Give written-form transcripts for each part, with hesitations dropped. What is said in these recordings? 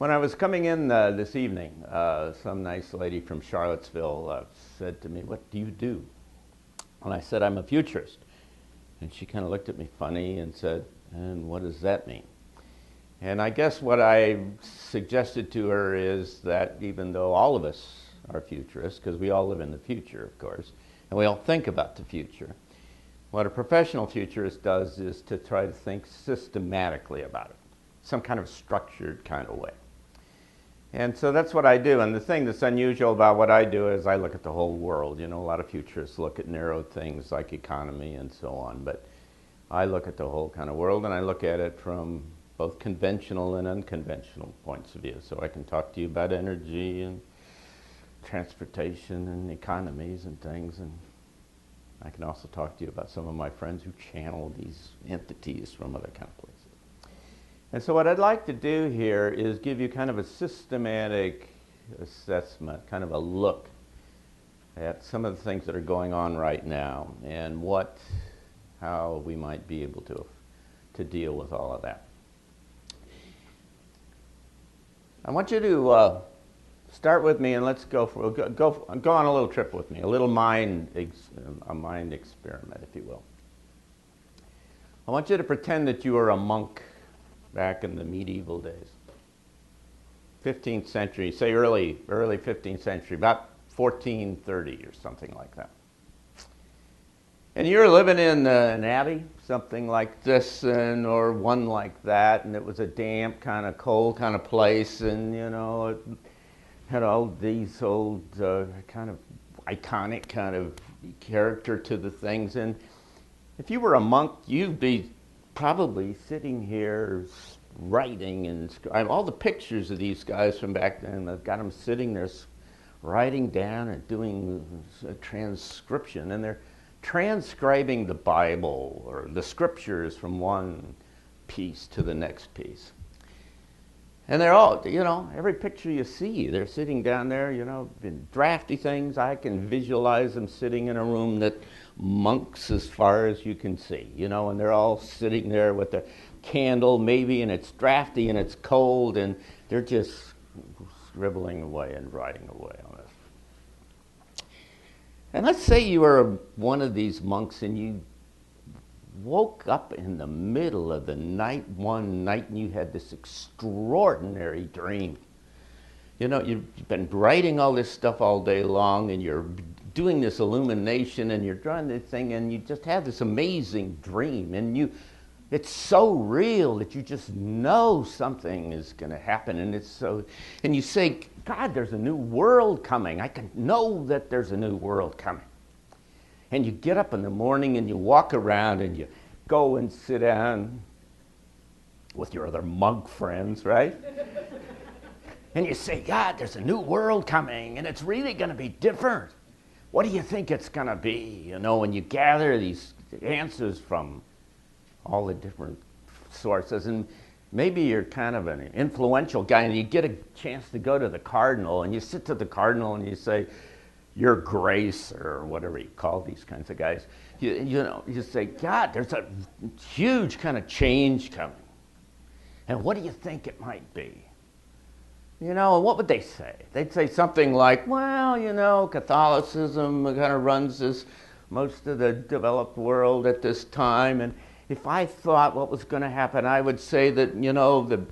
When I was coming in this evening, some nice lady from Charlottesville said to me, "What do you do?" And I said, "I'm a futurist." And she kind of looked at me funny and said, "And what does that mean?" And I guess what I suggested to her is that even though all of us are futurists, because we all live in the future, of course, and we all think about the future, what a professional futurist does is to try to think systematically about it, some kind of structured kind of way. And so that's what I do. And the thing that's unusual about what I do is I look at the whole world. You know, a lot of futurists look at narrow things like economy and so on. But I look at the whole kind of world, and I look at it from both conventional and unconventional points of view. So I can talk to you about energy and transportation and economies and things. And I can also talk to you about some of my friends who channel these entities from other kind of places. And so what I'd like to do here is give you kind of a systematic assessment, kind of a look at some of the things that are going on right now and how we might be able to deal with all of that. I want you to start with me, and let's go on a little trip with me, a little mind experiment, if you will. I want you to pretend that you are a monk back in the medieval days, 15th century, say early 15th century, about 1430 or something like that. And you're living in an abbey, something like this, or one like that, and it was a damp, kind of cold kind of place, and you know, it had all these old kind of iconic kind of character to the things. And if you were a monk, you'd be probably sitting here writing, and I have all the pictures of these guys from back then. I've got them sitting there writing down and doing a transcription, and they're transcribing the Bible or the scriptures from one piece to the next piece. And they're all, you know, every picture you see, they're sitting down there, you know, in drafty things. I can visualize them sitting in a room that monks as far as you can see, you know, and they're all sitting there with their candle maybe, and it's drafty and it's cold, and they're just scribbling away and writing away on this. And let's say you were one of these monks and you woke up in the middle of the night one night and you had this extraordinary dream. You know, you've been writing all this stuff all day long, and you're doing this illumination, and you're drawing this thing, and you just have this amazing dream, and it's so real that you just know something is going to happen, and you say, "God, there's a new world coming. I can know that there's a new world coming." And you get up in the morning and you walk around and you go and sit down with your other monk friends, right? And you say, "God, there's a new world coming, and it's really going to be different. What do you think it's going to be?" You know, and you gather these answers from all the different sources. And maybe you're kind of an influential guy, and you get a chance to go to the cardinal, and you sit to the cardinal and you say, "Your Grace," or whatever you call these kinds of guys. You say, "God, there's a huge kind of change coming. And what do you think it might be?" You know, and what would they say? They'd say something like, "Well, you know, Catholicism kind of runs most of the developed world at this time, and if I thought what was going to happen, I would say that, you know,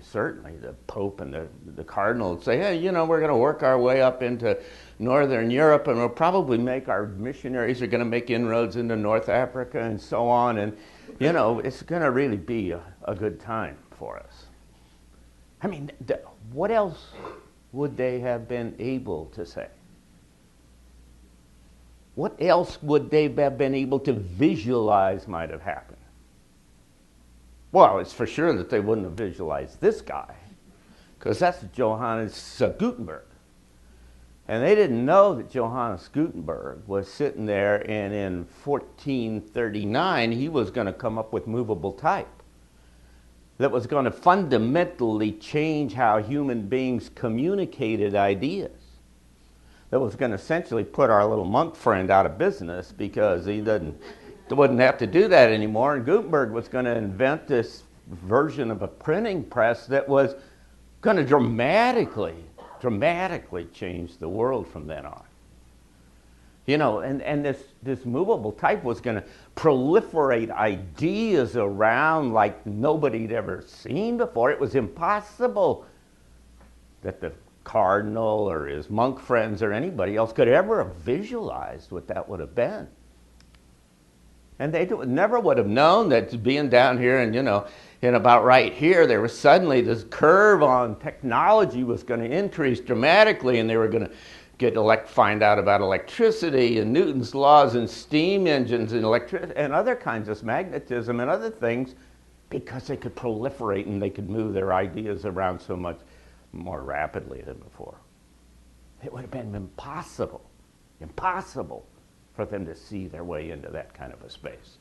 certainly the Pope and the Cardinal would say, 'Hey, you know, we're going to work our way up into Northern Europe, and we'll probably our missionaries are going to make inroads into North Africa and so on, and, you know, it's going to really be a good time for us.'" I mean, what else would they have been able to say? What else would they have been able to visualize might have happened? Well, it's for sure that they wouldn't have visualized this guy, because that's Johannes Gutenberg. And they didn't know that Johannes Gutenberg was sitting there, and in 1439 he was going to come up with movable type that was going to fundamentally change how human beings communicated ideas. That was going to essentially put our little monk friend out of business, because he wouldn't have to do that anymore. And Gutenberg was going to invent this version of a printing press that was Going to dramatically change the world from then on. You know, and this movable type was going to proliferate ideas around like nobody'd ever seen before. It was impossible that the cardinal or his monk friends or anybody else could ever have visualized what that would have been. And they never would have known that being down here and, you know, in about right here, there was suddenly this curve on technology was going to increase dramatically, and they were going to find out about electricity and Newton's laws and steam engines and and other kinds of magnetism and other things, because they could proliferate and they could move their ideas around so much more rapidly than before. It would have been impossible for them to see their way into that kind of a space.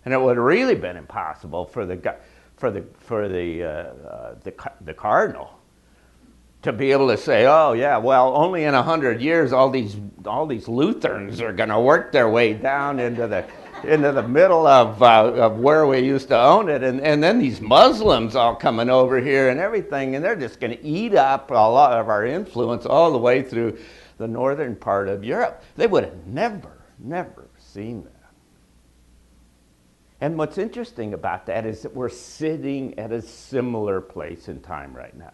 And it would have really been impossible for the cardinal to be able to say, oh yeah, well, only in 100 years all these Lutherans are going to work their way down into the middle of where we used to own it, and then these Muslims all coming over here and everything, and they're just going to eat up a lot of our influence all the way through the northern part of Europe. They would have never seen that. And what's interesting about that is that we're sitting at a similar place in time right now.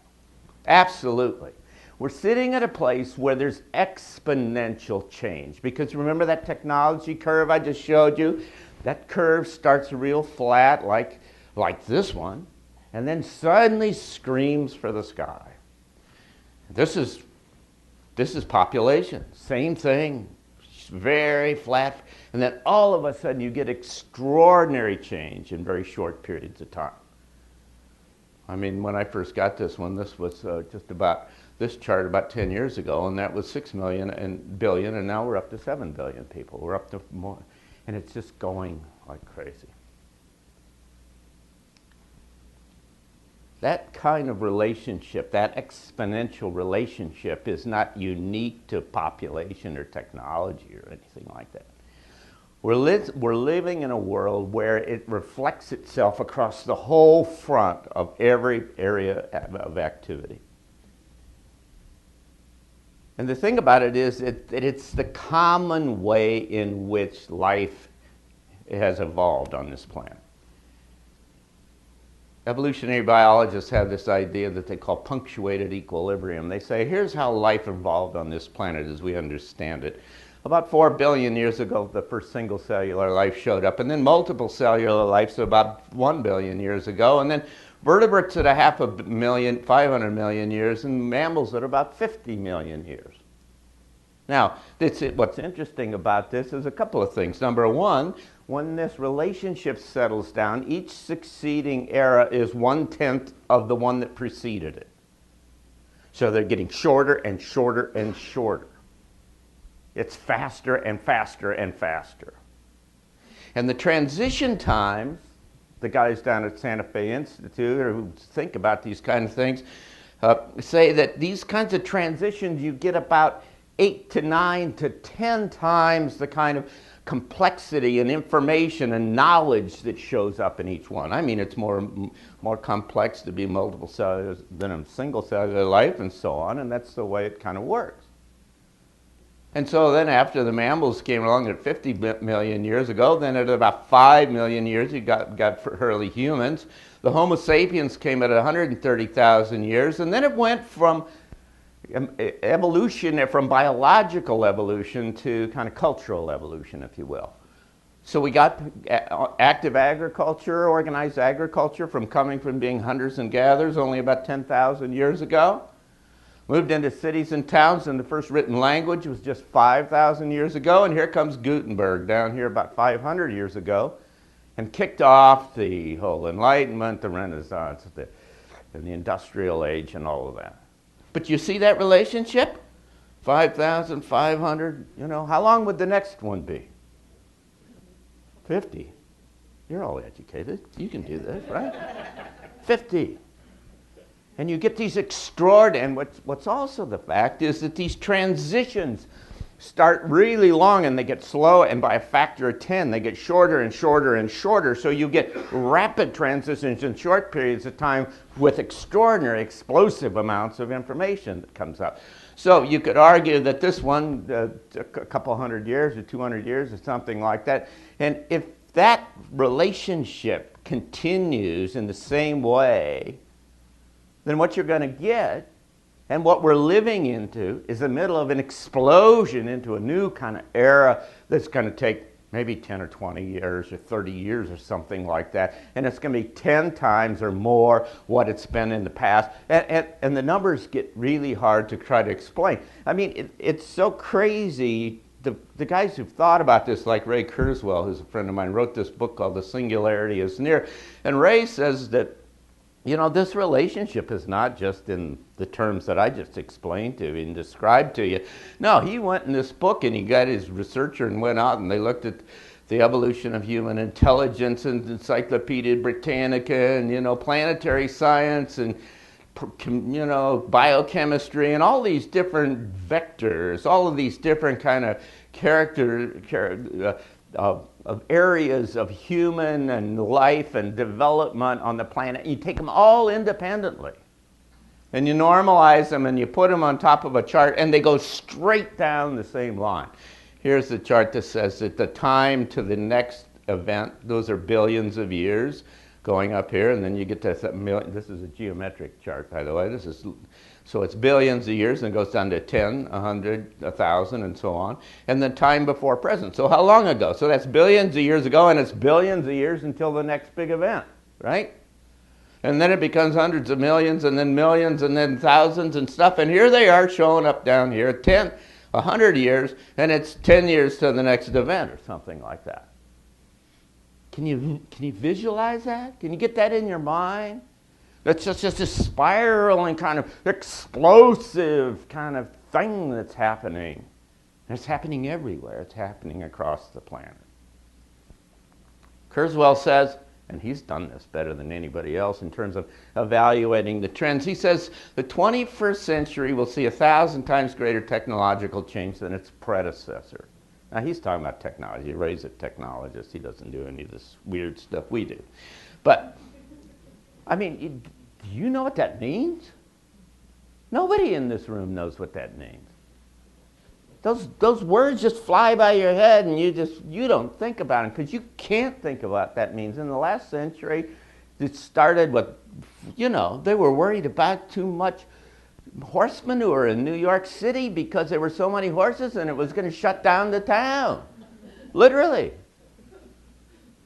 Absolutely. We're sitting at a place where there's exponential change. Because remember that technology curve I just showed you? That curve starts real flat like this one, and then suddenly screams for the sky. This is population. Same thing. Very flat. And then all of a sudden you get extraordinary change in very short periods of time. I mean, when I first got this one, this was just about this chart about 10 years ago, and that was 6 million and billion, and now we're up to 7 billion people. We're up to more, and it's just going like crazy. That kind of relationship, that exponential relationship, is not unique to population or technology or anything like that. We're living in a world where it reflects itself across the whole front of every area of activity. And the thing about it is that it's the common way in which life has evolved on this planet. Evolutionary biologists have this idea that they call punctuated equilibrium. They say, here's how life evolved on this planet as we understand it. About 4 billion years ago, the first single cellular life showed up, and then multiple cellular life, so about 1 billion years ago, and then vertebrates at 500 million years, and mammals at about 50 million years. Now, what's interesting about this is a couple of things. Number one, when this relationship settles down, each succeeding era is 1/10 of the one that preceded it. So they're getting shorter and shorter and shorter. It's faster and faster and faster. And the transition times, the guys down at Santa Fe Institute who think about these kind of things say that these kinds of transitions, you get about 8 to 9 to 10 times the kind of complexity and information and knowledge that shows up in each one. I mean, it's more complex to be multiple cellular than a single cellular life and so on, and that's the way it kind of works. And so then after the mammals came along at 50 million years ago, then at about 5 million years, you got early humans. The Homo sapiens came at 130,000 years, and then it went from evolution, from biological evolution to kind of cultural evolution, if you will. So we got active agriculture, organized agriculture, coming from being hunters and gatherers only about 10,000 years ago. Moved into cities and towns, and the first written language was just 5,000 years ago, and here comes Gutenberg down here about 500 years ago, and kicked off the whole Enlightenment, the Renaissance, and the Industrial Age, and all of that. But you see that relationship? 5,500, you know, how long would the next one be? 50. You're all educated. You can do this, right? 50. And you get these extraordinary, and what's also the fact is that these transitions start really long and they get slow, and by a factor of 10 they get shorter and shorter and shorter, so you get rapid transitions in short periods of time with extraordinary explosive amounts of information that comes out. So you could argue that this one took a couple hundred years or 200 years or something like that, and if that relationship continues in the same way, then what you're going to get, and what we're living into, is the middle of an explosion into a new kind of era that's going to take maybe 10 or 20 years or 30 years or something like that. And it's going to be 10 times or more what it's been in the past. And the numbers get really hard to try to explain. I mean, it's so crazy. The guys who've thought about this, like Ray Kurzweil, who's a friend of mine, wrote this book called The Singularity is Near. And Ray says that, you know, this relationship is not just in the terms that I just explained to you and described to you. No, he went in this book and he got his researcher and went out and they looked at the evolution of human intelligence and Encyclopedia Britannica and, you know, planetary science and, you know, biochemistry and all these different vectors, all of these different kind of of areas of human and life and development on the planet. You take them all independently and you normalize them and you put them on top of a chart and they go straight down the same line. Here's the chart that says that the time to the next event, those are billions of years going up here, and then you get to million. This is a geometric chart, by the way. So it's billions of years, and it goes down to 10, 100, 1,000, and so on. And then time before present. So how long ago? So that's billions of years ago, and it's billions of years until the next big event, right? And then it becomes hundreds of millions, and then thousands and stuff. And here they are showing up down here, 10, 100 years, and it's 10 years to the next event or something like that. Can you visualize that? Can you get that in your mind? That's just a spiraling kind of explosive kind of thing that's happening. And it's happening everywhere. It's happening across the planet. Kurzweil says, and he's done this better than anybody else in terms of evaluating the trends, he says the 21st century will see 1,000 times greater technological change than its predecessor. Now he's talking about technology. Ray's a technologist. He doesn't do any of this weird stuff we do. But I mean, do you know what that means? Nobody in this room knows what that means. Those words just fly by your head and you don't think about them because you can't think about what that means. In the last century, it started with, you know, they were worried about too much horse manure in New York City because there were so many horses and it was going to shut down the town. Literally.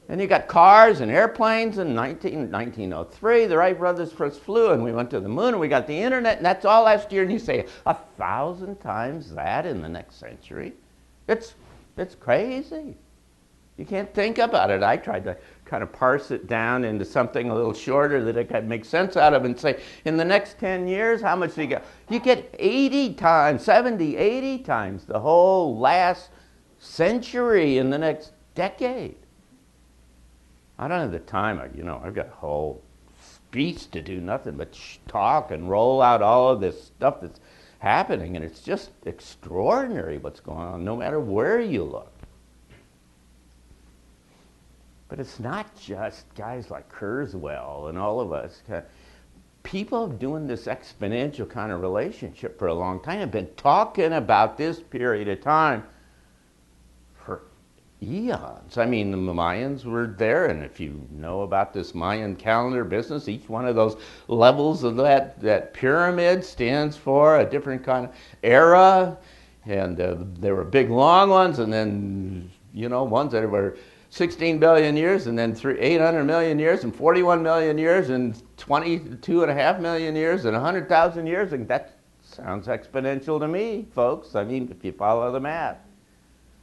And you got cars and airplanes in 1903. The Wright brothers first flew and we went to the moon and we got the internet, and that's all last year. And you say 1,000 times that in the next century? It's crazy. You can't think about it. I tried to kind of parse it down into something a little shorter that I could make sense out of and say, in the next 10 years, how much do you get? You get 80 times, 70, 80 times the whole last century in the next decade. I don't have the time. I've got a whole speech to do nothing but talk and roll out all of this stuff that's happening, and it's just extraordinary what's going on, no matter where you look. But it's not just guys like Kurzweil and all of us. People doing this exponential kind of relationship for a long time have been talking about this period of time for eons. I mean, the Mayans were there, and if you know about this Mayan calendar business, each one of those levels of that pyramid stands for a different kind of era, and there were big long ones, and then, ones that were 16 billion years, and then 800 million years, and 41 million years, and 22.5 million years, and 100,000 years, and that sounds exponential to me, folks. I mean, if you follow the math.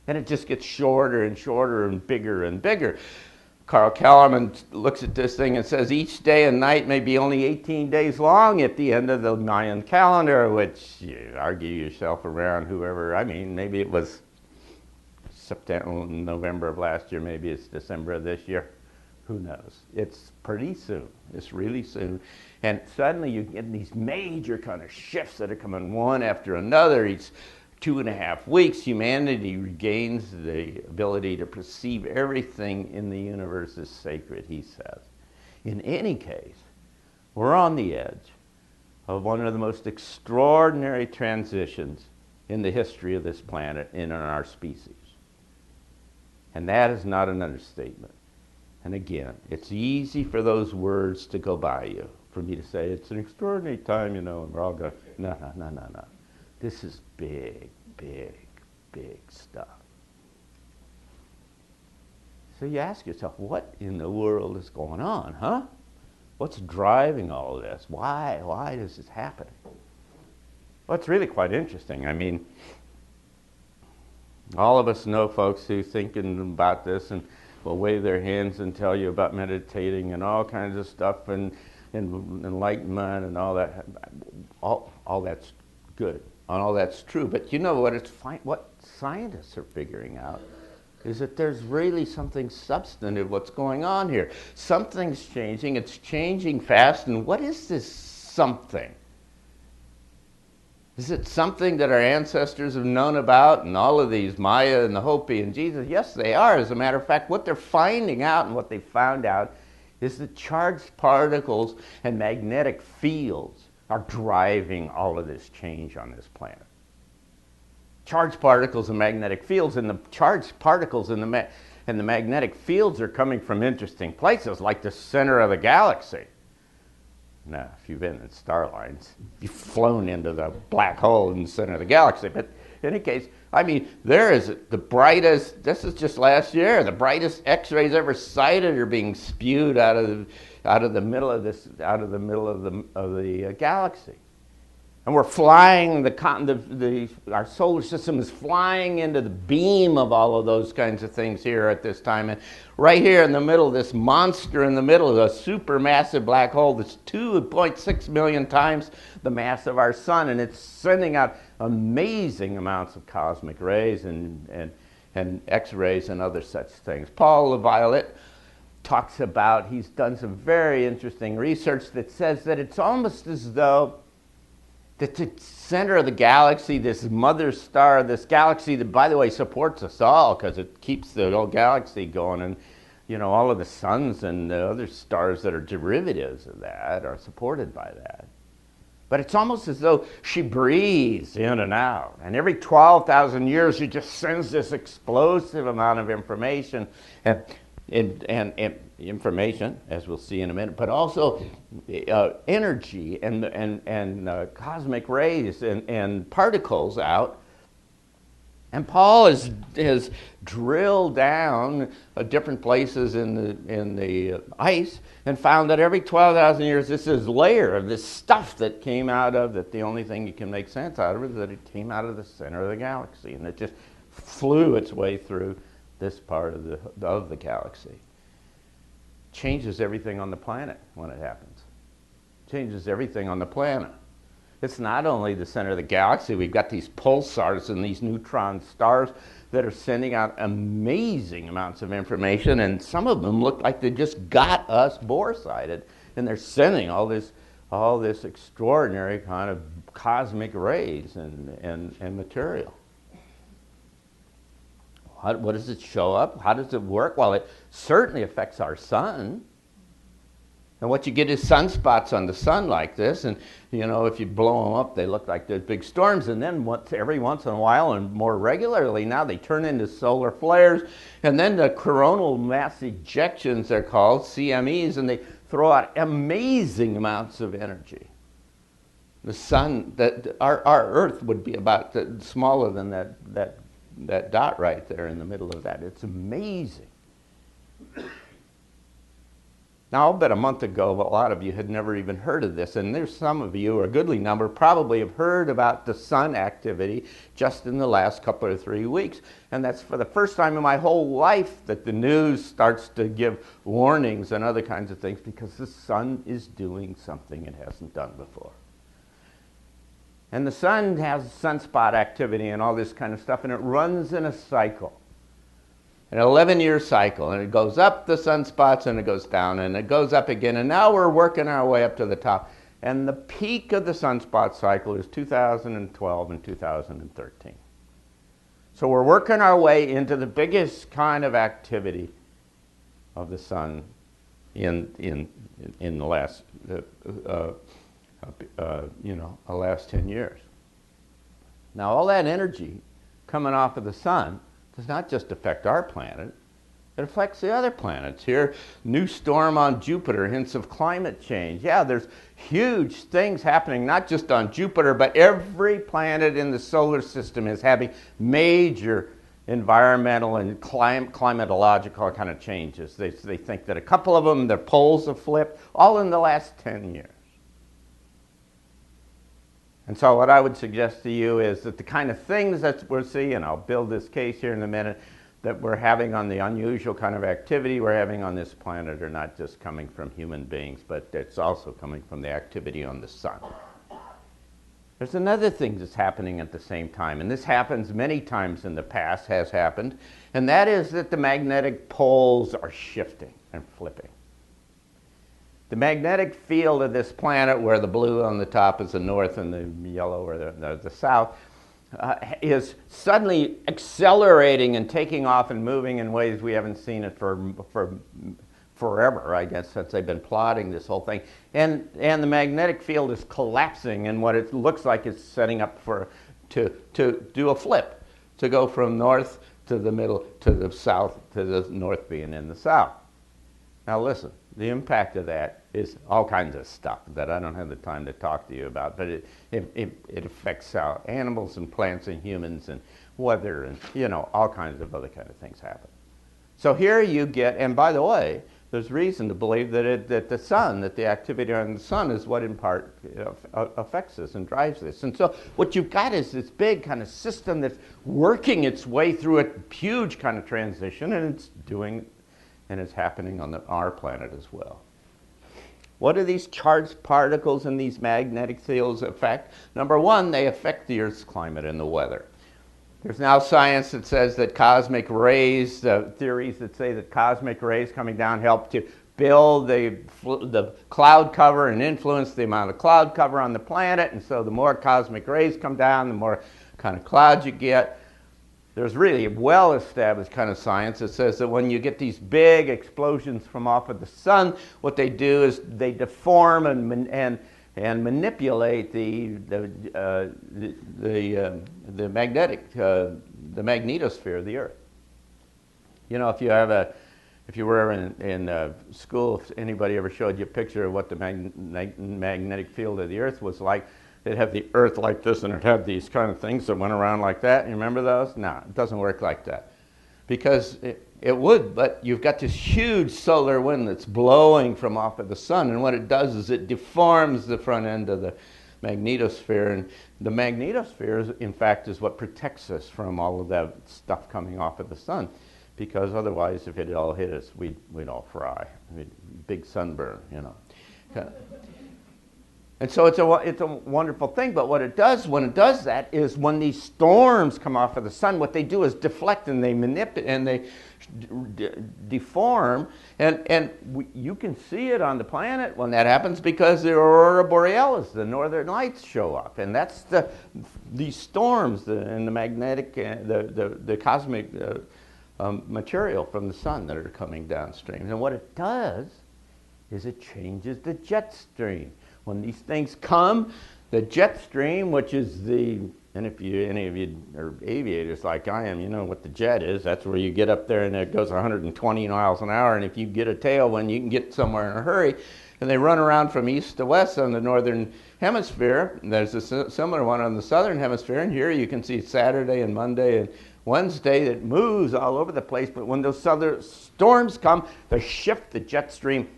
And it just gets shorter and shorter and bigger. Carl Kellerman looks at this thing and says each day and night may be only 18 days long at the end of the Mayan calendar, which you argue yourself around whoever. I mean, maybe it was September, November of last year, maybe it's December of this year. Who knows? It's pretty soon. It's really soon. And suddenly you get these major kind of shifts that are coming one after another. Each 2.5 weeks, humanity regains the ability to perceive everything in the universe as sacred, he says. In any case, we're on the edge of one of the most extraordinary transitions in the history of this planet and in our species. And that is not an understatement. And again, it's easy for those words to go by you, for me to say, it's an extraordinary time, and we're all going, no. This is big, big, big stuff. So you ask yourself, what in the world is going on, huh? What's driving all of this? Why is this happening? Well, it's really quite interesting. I mean, all of us know folks who thinking about this and will wave their hands and tell you about meditating and all kinds of stuff and enlightenment and all that. All that's good. All that's true. But you know what scientists are figuring out is that there's really something substantive what's going on here. Something's changing. It's changing fast. And what is this something? Is it something that our ancestors have known about and all of these Maya and the Hopi and Jesus? Yes, they are. As a matter of fact, what they're finding out and what they found out is that charged particles and magnetic fields are driving all of this change on this planet. Charged particles and magnetic fields, and the charged particles and the magnetic fields are coming from interesting places, like the center of the galaxy. Now, if you've been in star lines, you've flown into the black hole in the center of the galaxy. But in any case, I mean, there is the brightest, this is just last year, the brightest X-rays ever sighted are being spewed out of the middle of the galaxy. And we're flying, our solar system is flying into the beam of all of those kinds of things here at this time. And right here in the middle, this monster in the middle of a supermassive black hole that's 2.6 million times the mass of our sun. And it's sending out amazing amounts of cosmic rays and X-rays and other such things. Paul LaViolette talks about, he's done some very interesting research that says that it's almost as though that the center of the galaxy, this mother star, this galaxy that, by the way, supports us all because it keeps the whole galaxy going, and all of the suns and the other stars that are derivatives of that are supported by that. But it's almost as though she breathes in and out, and every 12,000 years she just sends this explosive amount of information and information, as we'll see in a minute, but also energy and cosmic rays and particles out. And Paul has drilled down different places in the ice and found that every 12,000 years this is layer of this stuff that came out of, that the only thing you can make sense out of is that it came out of the center of the galaxy, and it just flew its way through this part of the galaxy. Changes everything on the planet when it happens. Changes everything on the planet. It's not only the center of the galaxy. We've got these pulsars and these neutron stars that are sending out amazing amounts of information, and some of them look like they just got us bore-sighted, and they're sending all this extraordinary kind of cosmic rays and material. What does it show up? How does it work? Well, it certainly affects our sun. And what you get is sunspots on the sun like this, and if you blow them up, they look like they're big storms, and then every once in a while and more regularly now they turn into solar flares, and then the coronal mass ejections, they're called, CMEs, and they throw out amazing amounts of energy. The sun, our Earth would be about smaller than that dot right there in the middle of that. It's amazing. Now, I'll bet a month ago, a lot of you had never even heard of this, and there's some of you, or a goodly number, probably have heard about the sun activity just in the last couple or 3 weeks. And that's for the first time in my whole life that the news starts to give warnings and other kinds of things, because the sun is doing something it hasn't done before. And the sun has sunspot activity and all this kind of stuff, and it runs in a cycle. An 11-year cycle, and it goes up the sunspots and it goes down and it goes up again, and now we're working our way up to the top. And the peak of the sunspot cycle is 2012 and 2013. So we're working our way into the biggest kind of activity of the sun in the last last 10 years. Now all that energy coming off of the sun does not just affect our planet, it affects the other planets. Here, new storm on Jupiter, hints of climate change. Yeah, there's huge things happening, not just on Jupiter, but every planet in the solar system is having major environmental and climatological kind of changes. They think that a couple of them, their poles have flipped, all in the last 10 years. And so what I would suggest to you is that the kind of things that we're seeing, I'll build this case here in a minute, that we're having on the unusual kind of activity we're having on this planet are not just coming from human beings, but it's also coming from the activity on the sun. There's another thing that's happening at the same time, and this happens many times in the past, has happened, and that is that the magnetic poles are shifting and flipping. The magnetic field of this planet, where the blue on the top is the north and the yellow or the south, is suddenly accelerating and taking off and moving in ways we haven't seen it for forever, I guess, since they've been plotting this whole thing. And the magnetic field is collapsing, and what it looks like is setting up to do a flip, to go from north to the middle to the south, to the north being in the south. Now listen, the impact of that is all kinds of stuff that I don't have the time to talk to you about, but it affects how animals and plants and humans and weather and, you know, all kinds of other kind of things happen. So here you get, and by the way, there's reason to believe that the activity on the sun is what in part affects this and drives this. And so what you've got is this big kind of system that's working its way through a huge kind of transition, and it's happening on our planet as well. What do these charged particles and these magnetic fields affect? Number one, they affect the Earth's climate and the weather. There's now science that says that cosmic rays, theories that say that cosmic rays coming down help to build the cloud cover and influence the amount of cloud cover on the planet. And so the more cosmic rays come down, the more kind of clouds you get. There's really a well-established kind of science that says that when you get these big explosions from off of the sun, what they do is they deform and manipulate the magnetosphere of the Earth. You know, if you were in school, if anybody ever showed you a picture of what the magnetic field of the Earth was like, they'd have the Earth like this, and it had these kind of things that went around like that. You remember those? No, it doesn't work like that. Because it would, but you've got this huge solar wind that's blowing from off of the sun, and what it does is it deforms the front end of the magnetosphere, and the magnetosphere, in fact, is what protects us from all of that stuff coming off of the sun, because otherwise, if it all hit us, we'd all fry. Big sunburn, you know. And so it's a wonderful thing, but what it does when it does that is when these storms come off of the sun, what they do is deflect and they manipulate and they deform, and you can see it on the planet when that happens because the aurora borealis, the northern lights, show up, and that's these storms and the magnetic, the cosmic material from the sun that are coming downstream. And what it does is it changes the jet stream. When these things come, the jet stream, which is and if any of you are aviators like I am, you know what the jet is. That's where you get up there and it goes 120 miles an hour, and if you get a tailwind, you can get somewhere in a hurry. And they run around from east to west on the northern hemisphere. There's a similar one on the southern hemisphere, and here you can see Saturday and Monday and Wednesday that moves all over the place, but when those southern storms come, they shift the jet stream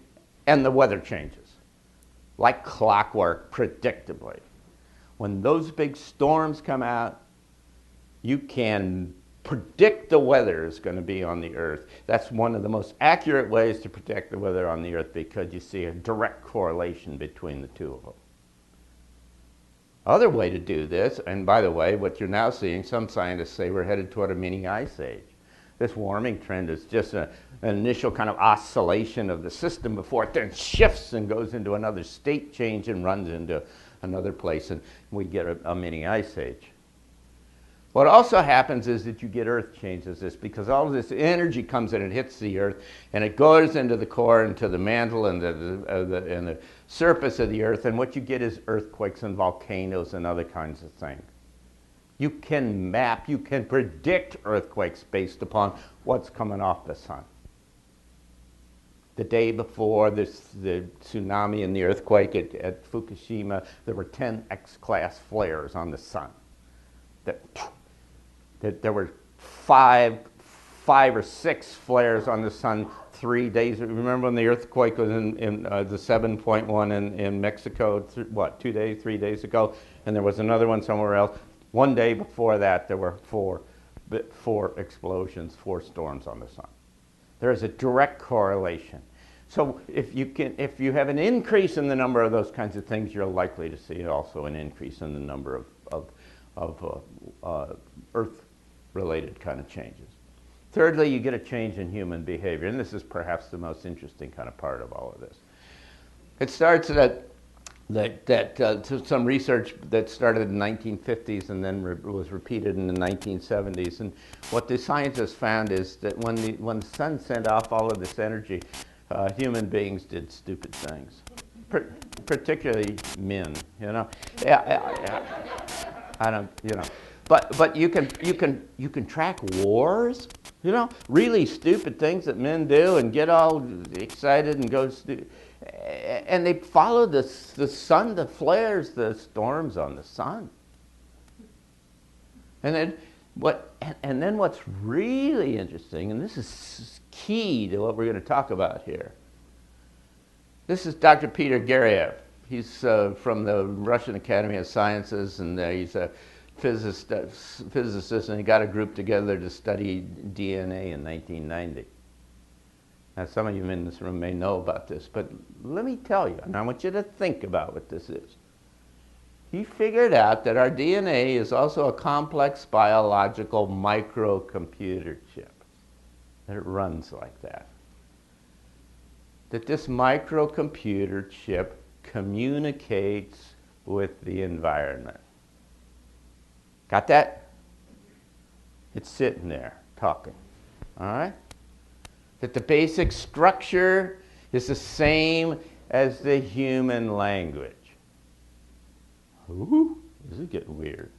and the weather changes. Like clockwork, predictably. When those big storms come out, you can predict the weather is going to be on the Earth. That's one of the most accurate ways to predict the weather on the Earth, because you see a direct correlation between the two of them. Other way to do this, and by the way, what you're now seeing, some scientists say we're headed toward a mini ice age. This warming trend is just an initial kind of oscillation of the system before it then shifts and goes into another state change and runs into another place, and we get a mini ice age. What also happens is that you get earth changes this, because all of this energy comes in and hits the earth, and it goes into the core, into the mantle, and the surface of the earth, and what you get is earthquakes and volcanoes and other kinds of things. You can map, you can predict earthquakes based upon what's coming off the sun. The day before the tsunami and the earthquake at Fukushima, there were 10 X-class flares on the sun. That there were five or six flares on the sun 3 days. Remember when the earthquake was in the 7.1 in Mexico, 3 days ago? And there was another one somewhere else. One day before that, there were four explosions, 4 storms on the sun. There is a direct correlation. So if you have an increase in the number of those kinds of things, you're likely to see also an increase in the number of Earth-related kind of changes. Thirdly, you get a change in human behavior, and this is perhaps the most interesting kind of part of all of this. It starts some research that started in the 1950s and then was repeated in the 1970s. And what the scientists found is that when the sun sent off all of this energy, human beings did stupid things, particularly men. You know, I don't. You know, but you can track wars. You know, really stupid things that men do and get all excited and go. And they follow the sun, the flares, the storms on the sun. And then what's really interesting, and this is key to what we're going to talk about here. This is Dr. Peter Garyaev. He's from the Russian Academy of Sciences, and he's a physicist, and he got a group together to study DNA in 1990. Now, some of you in this room may know about this, but let me tell you, and I want you to think about what this is. He figured out that our DNA is also a complex biological microcomputer chip, that it runs like that. That this microcomputer chip communicates with the environment. Got that? It's sitting there talking, all right? That the basic structure is the same as the human language. Ooh, this is getting weird.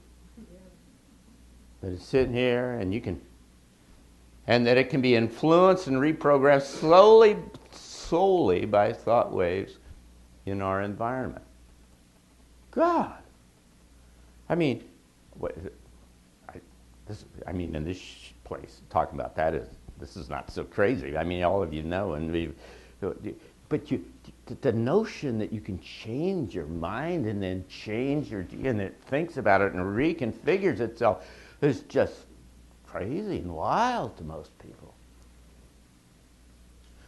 That it's sitting here and that it can be influenced and reprogrammed solely by thought waves in our environment. God. I mean, what is it? In this place, talking about this is not so crazy. I mean, all of you know, but the notion that you can change your mind and then and it thinks about it and reconfigures itself is just crazy and wild to most people.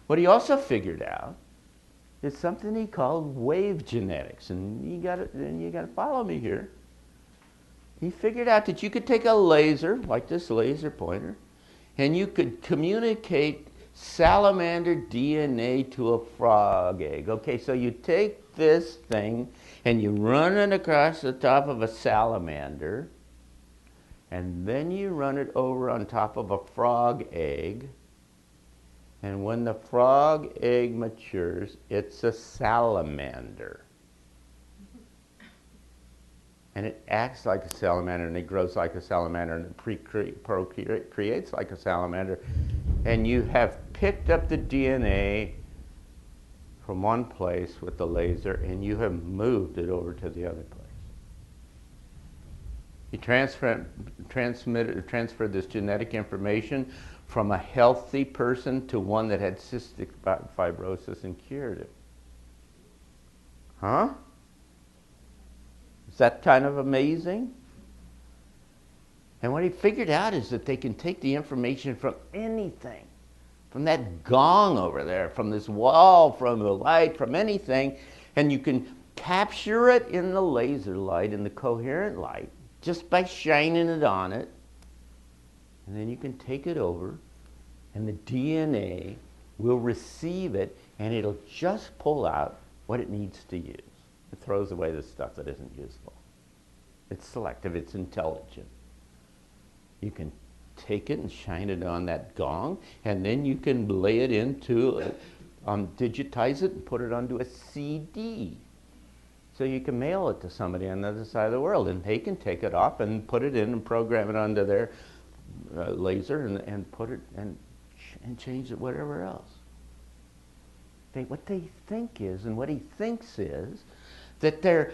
What he also figured out is something he called wave genetics, and you got to follow me here. He figured out that you could take a laser, like this laser pointer, and you could communicate salamander DNA to a frog egg. Okay, so you take this thing and you run it across the top of a salamander, and then you run it over on top of a frog egg, and when the frog egg matures, it's a salamander. And it acts like a salamander, and it grows like a salamander, and it procreates like a salamander. And you have picked up the DNA from one place with the laser, and you have moved it over to the other place. He transferred this genetic information from a healthy person to one that had cystic fibrosis and cured it. Huh? Is that kind of amazing? And what he figured out is that they can take the information from anything, from that gong over there, from this wall, from the light, from anything, and you can capture it in the laser light, in the coherent light, just by shining it on it. And then you can take it over, and the DNA will receive it, and it'll just pull out what it needs to use. It throws away the stuff that isn't useful. It's selective, it's intelligent. You can take it and shine it on that gong, and then you can lay it into, digitize it and put it onto a CD. So you can mail it to somebody on the other side of the world, and they can take it off and put it in and program it onto their laser and put it and change it whatever else. What they think is, and what he thinks is, that they're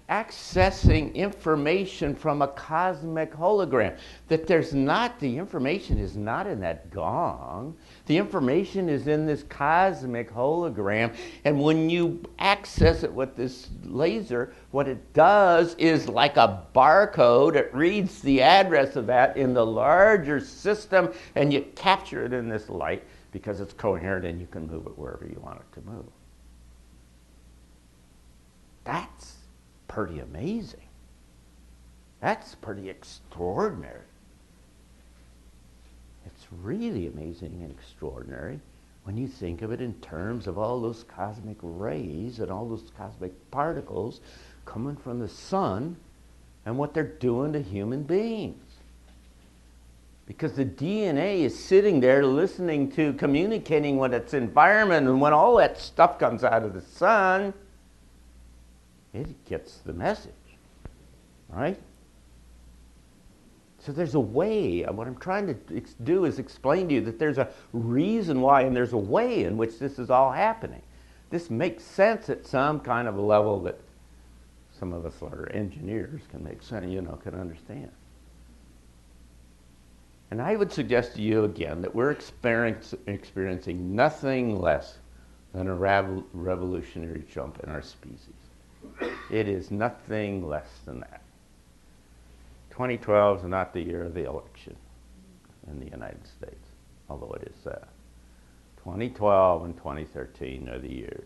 accessing information from a cosmic hologram. That the information is not in that gong. The information is in this cosmic hologram. And when you access it with this laser, what it does is like a barcode. It reads the address of that in the larger system, and you capture it in this light because it's coherent and you can move it wherever you want it to move. That's pretty amazing. That's pretty extraordinary. It's really amazing and extraordinary when you think of it in terms of all those cosmic rays and all those cosmic particles coming from the sun and what they're doing to human beings. Because the DNA is sitting there listening to, communicating with its environment, and when all that stuff comes out of the sun, it gets the message, right? So there's a way. What I'm trying to do is explain to you that there's a reason why, and there's a way in which this is all happening. This makes sense at some kind of a level that some of us that are engineers can make sense, can understand. And I would suggest to you again that we're experiencing nothing less than a revolutionary jump in our species. It is nothing less than that. 2012 is not the year of the election in the United States, although it is that. 2012 and 2013 are the year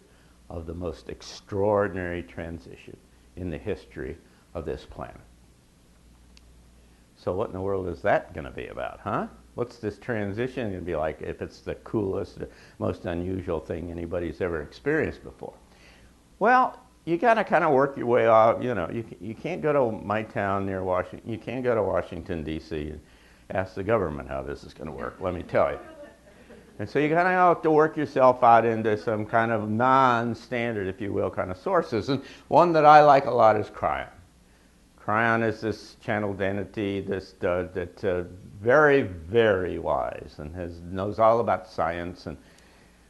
of the most extraordinary transition in the history of this planet. So what in the world is that going to be about, huh? What's this transition going to be like if it's the coolest, most unusual thing anybody's ever experienced before? Well, you got to kind of work your way out. You can't go to my town near Washington. You can't go to Washington, D.C. and ask the government how this is going to work, let me tell you. And so you kind of have to work yourself out into some kind of non-standard, if you will, kind of sources. And one that I like a lot is Cryon. Cryon is this channeled entity that's very, very wise and knows all about science, and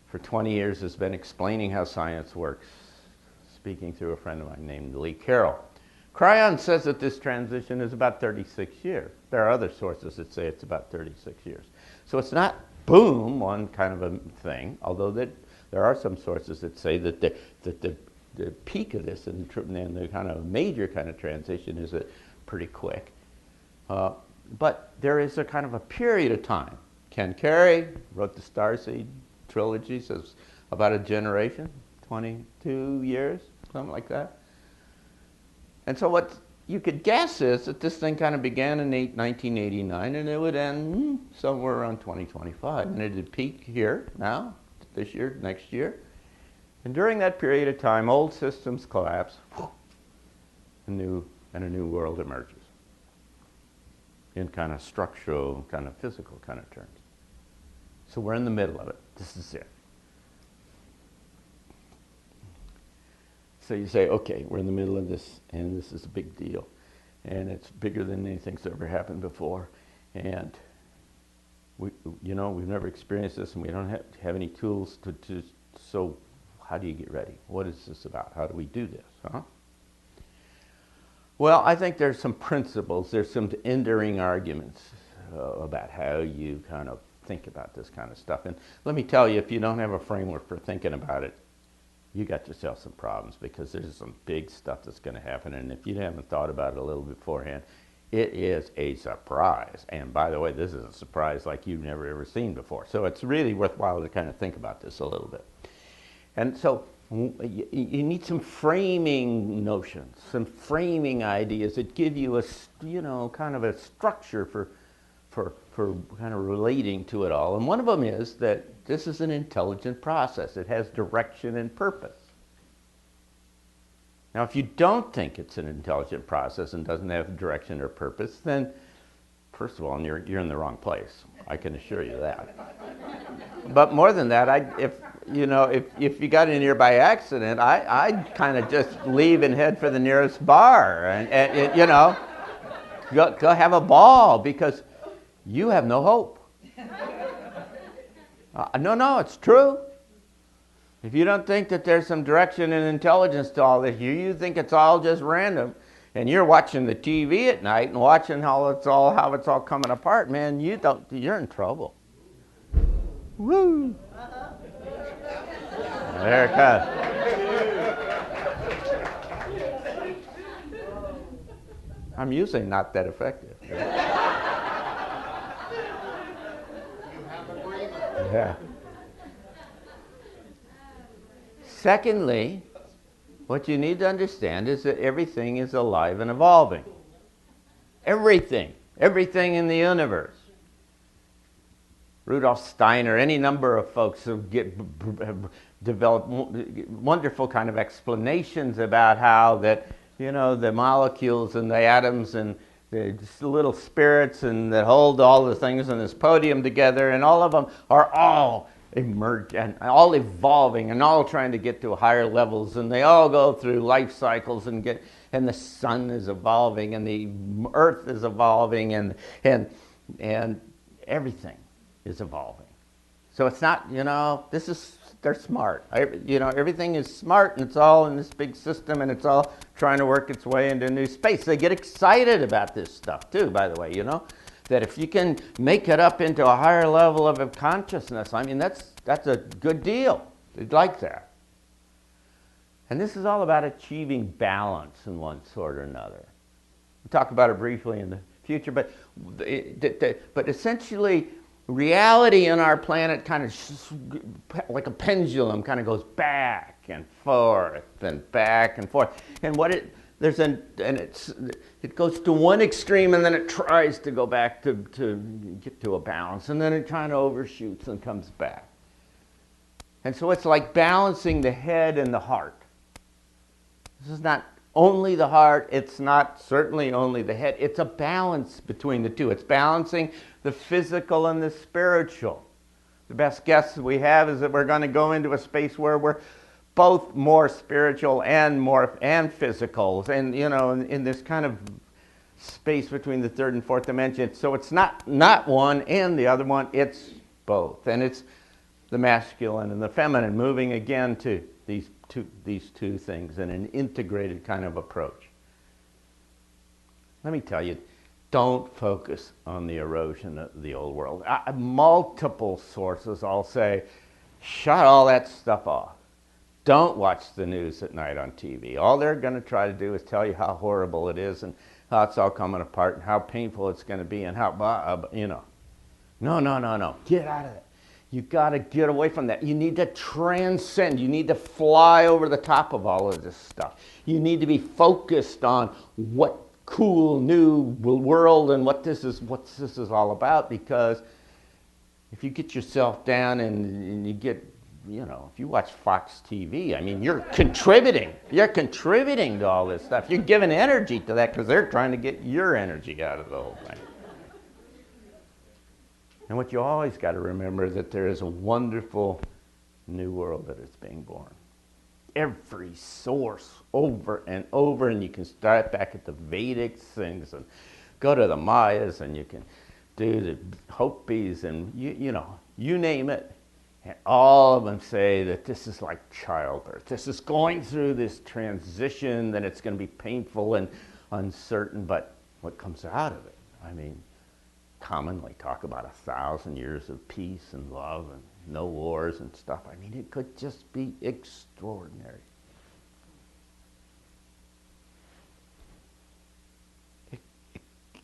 for 20 years has been explaining how science works, speaking through a friend of mine named Lee Carroll. Cryon says that this transition is about 36 years. There are other sources that say it's about 36 years. So it's not boom, one kind of a thing, although there are some sources that say that the peak of this and the kind of major kind of transition is pretty quick. But there is a kind of a period of time. Ken Carey wrote the Starseed trilogy, says about a generation, 22 years, something like that. And so what you could guess is that this thing kind of began in 1989 and it would end somewhere around 2025. And it would peak here now, this year, next year. And during that period of time, old systems collapse, and a new world emerges in kind of structural, kind of physical kind of terms. So we're in the middle of it. This is it. So you say, okay, we're in the middle of this, and this is a big deal. And it's bigger than anything's ever happened before. And we've never experienced this, and we don't have any tools so how do you get ready? What is this about? How do we do this, huh? Well, I think there's some principles, there's some enduring arguments about how you kind of think about this kind of stuff. And let me tell you, if you don't have a framework for thinking about it, you got yourself some problems, because there's some big stuff that's going to happen. And if you haven't thought about it a little beforehand, it is a surprise. And by the way, this is a surprise like you've never ever seen before. So it's really worthwhile to kind of think about this a little bit. And so you need some framing notions, some framing ideas that give you a, kind of a structure for kind of relating to it all. And one of them is that this is an intelligent process. It has direction and purpose. Now, if you don't think it's an intelligent process and doesn't have direction or purpose, then first of all, you're in the wrong place. I can assure you that. But more than that, if you got in here by accident, I'd kind of just leave and head for the nearest bar and go have a ball, because you have no hope. No, it's true. If you don't think that there's some direction and intelligence to all this, you think it's all just random, and you're watching the TV at night and watching how it's all coming apart, man, you're in trouble. Woo! There it comes. I'm usually not that effective. Yeah. Secondly, what you need to understand is that everything is alive and evolving. Everything in the universe. Rudolf Steiner, any number of folks have developed wonderful kind of explanations about how that, the molecules and the atoms and the little spirits and that hold all the things on this podium together, and all of them are all emerging and all evolving and all trying to get to higher levels, and they all go through life cycles and the sun is evolving and the earth is evolving and everything is evolving. So it's not, they're smart. Everything is smart, and it's all in this big system, and it's all trying to work its way into new space. They get excited about this stuff too, by the way, that if you can make it up into a higher level of consciousness, I mean, that's a good deal. They'd like that. And this is all about achieving balance in one sort or another. We'll talk about it briefly in the future, but essentially, reality in our planet kind of like a pendulum kind of goes back and forth and back and forth. And it goes to one extreme, and then it tries to go back to get to a balance, and then it kind of overshoots and comes back. And so it's like balancing the head and the heart. This is not only the heart, it's not certainly only the head, it's a balance between the two. It's balancing the physical and the spiritual. The best guess we have is that we're going to go into a space where we're both more spiritual and physical, and in this kind of space between the third and fourth dimension. So it's not one and the other one, it's both. And it's the masculine and the feminine moving again to these two things in an integrated kind of approach. Let me tell you, don't focus on the erosion of the old world. Multiple sources all say, shut all that stuff off. Don't watch the news at night on TV. All they're going to try to do is tell you how horrible it is and how it's all coming apart and how painful it's going to be and how, No. Get out of it. You got to get away from that. You need to transcend. You need to fly over the top of all of this stuff. You need to be focused on what cool new world and what this is all about, because if you get yourself down and you get, if you watch Fox TV, I mean, you're contributing to all this stuff. You're giving energy to that because they're trying to get your energy out of the whole thing. And what you always got to remember is that there is a wonderful new world that is being born. Every source over and over, and you can start back at the Vedic things and go to the Mayas, and you can do the Hopis, and you name it. And all of them say that this is like childbirth. This is going through this transition, that it's going to be painful and uncertain, but what comes out of it? I mean, commonly talk about 1,000 years of peace and love and no wars and stuff. I mean, it could just be extraordinary. It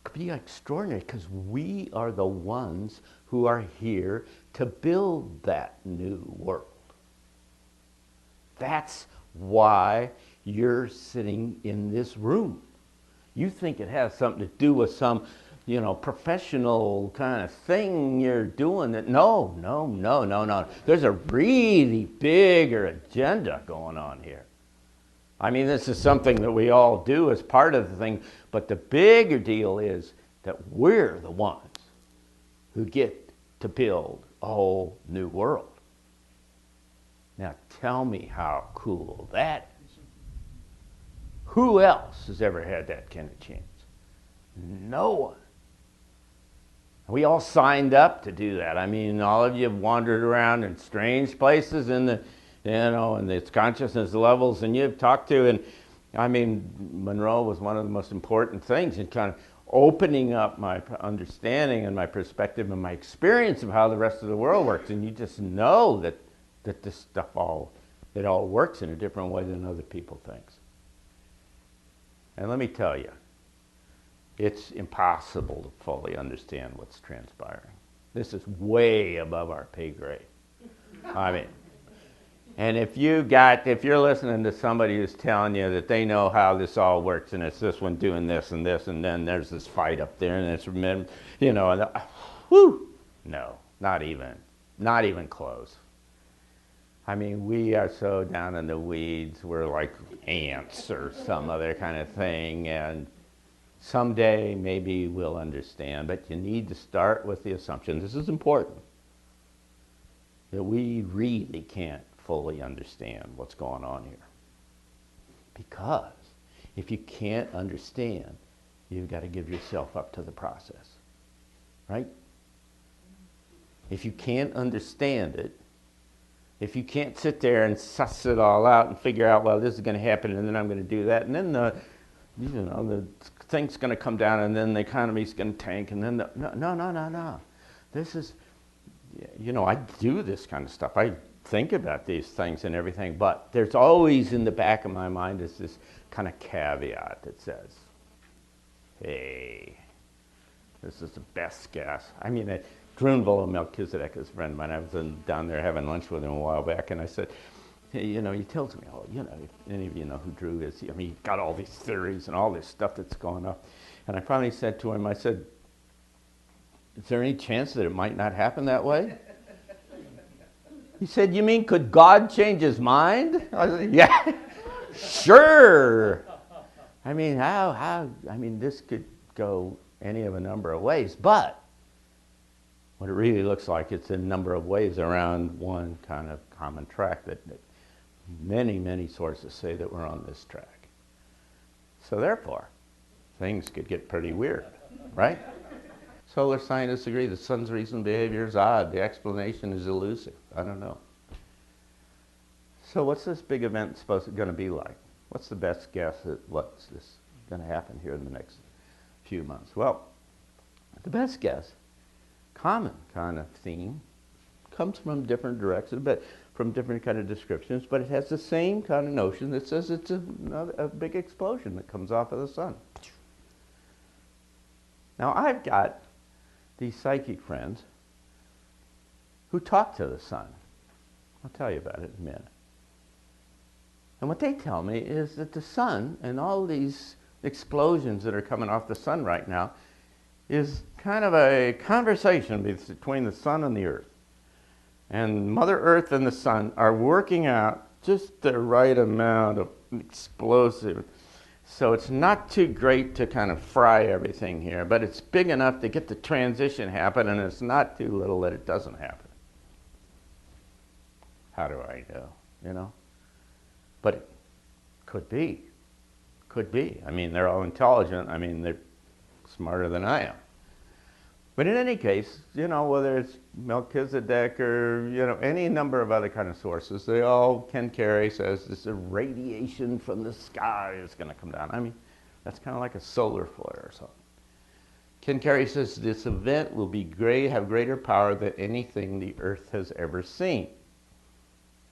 could be extraordinary because we are the ones who are here to build that new world. That's why you're sitting in this room. You think it has something to do with some professional kind of thing you're doing. That no. There's a really bigger agenda going on here. I mean, this is something that we all do as part of the thing, but the bigger deal is that we're the ones who get to build a whole new world. Now tell me how cool that is. Who else has ever had that kind of chance? No one. We all signed up to do that. I mean, all of you have wandered around in strange places in the, in its consciousness levels, and you've talked to, and I mean, Monroe was one of the most important things in kind of opening up my understanding and my perspective and my experience of how the rest of the world works. And you just know that this stuff it all works in a different way than other people think. And let me tell you, it's impossible to fully understand what's transpiring. This is way above our pay grade. I mean, and if you're listening to somebody who's telling you that they know how this all works, and it's this one doing this, and then there's this fight up there, and it's, no, not even close. I mean, we are so down in the weeds, we're like ants or some other kind of thing, and someday maybe we'll understand, but you need to start with the assumption, this is important, that we really can't fully understand what's going on here. Because if you can't understand, you've got to give yourself up to the process, right? If you can't understand it, if you can't sit there and suss it all out and figure out, well, this is going to happen, and then I'm going to do that, and then the thing's going to come down, and then the economy's going to tank, and then no. This is, I do this kind of stuff. I think about these things and everything, but there's always in the back of my mind is this kind of caveat that says, hey, this is the best guess. I mean, Drunvalo Melchizedek is a friend of mine. I was down there having lunch with him a while back, and I said, hey, he tells me, if any of you know who Drew is, I mean, he got all these theories and all this stuff that's going up. And I finally said to him, I said, is there any chance that it might not happen that way? He said, you mean could God change his mind? I said, yeah, sure. I mean, this could go any of a number of ways, but what it really looks like, it's a number of ways around one kind of common track that many sources say that we're on this track. So therefore, things could get pretty weird, right? Solar scientists agree the sun's recent behavior is odd. The explanation is elusive. I don't know. So what's this big event going to be like? What's the best guess at what's this going to happen here in the next few months? Well, the best guess, common kind of theme, comes from different directions, but from different kind of descriptions, but it has the same kind of notion that says it's a big explosion that comes off of the sun. Now, I've got these psychic friends who talk to the sun. I'll tell you about it in a minute. And what they tell me is that the sun and all these explosions that are coming off the sun right now is kind of a conversation between the sun and the earth. And Mother Earth and the sun are working out just the right amount of explosive. So it's not too great to kind of fry everything here, but it's big enough to get the transition happen, and it's not too little that it doesn't happen. How do I know, But it could be. Could be. I mean, they're all intelligent. I mean, they're smarter than I am. But in any case, whether it's Melchizedek or, any number of other kind of sources, they all, Ken Carey says, this radiation from the sky is going to come down. I mean, that's kind of like a solar flare or something. Ken Carey says this event will have greater power than anything the Earth has ever seen.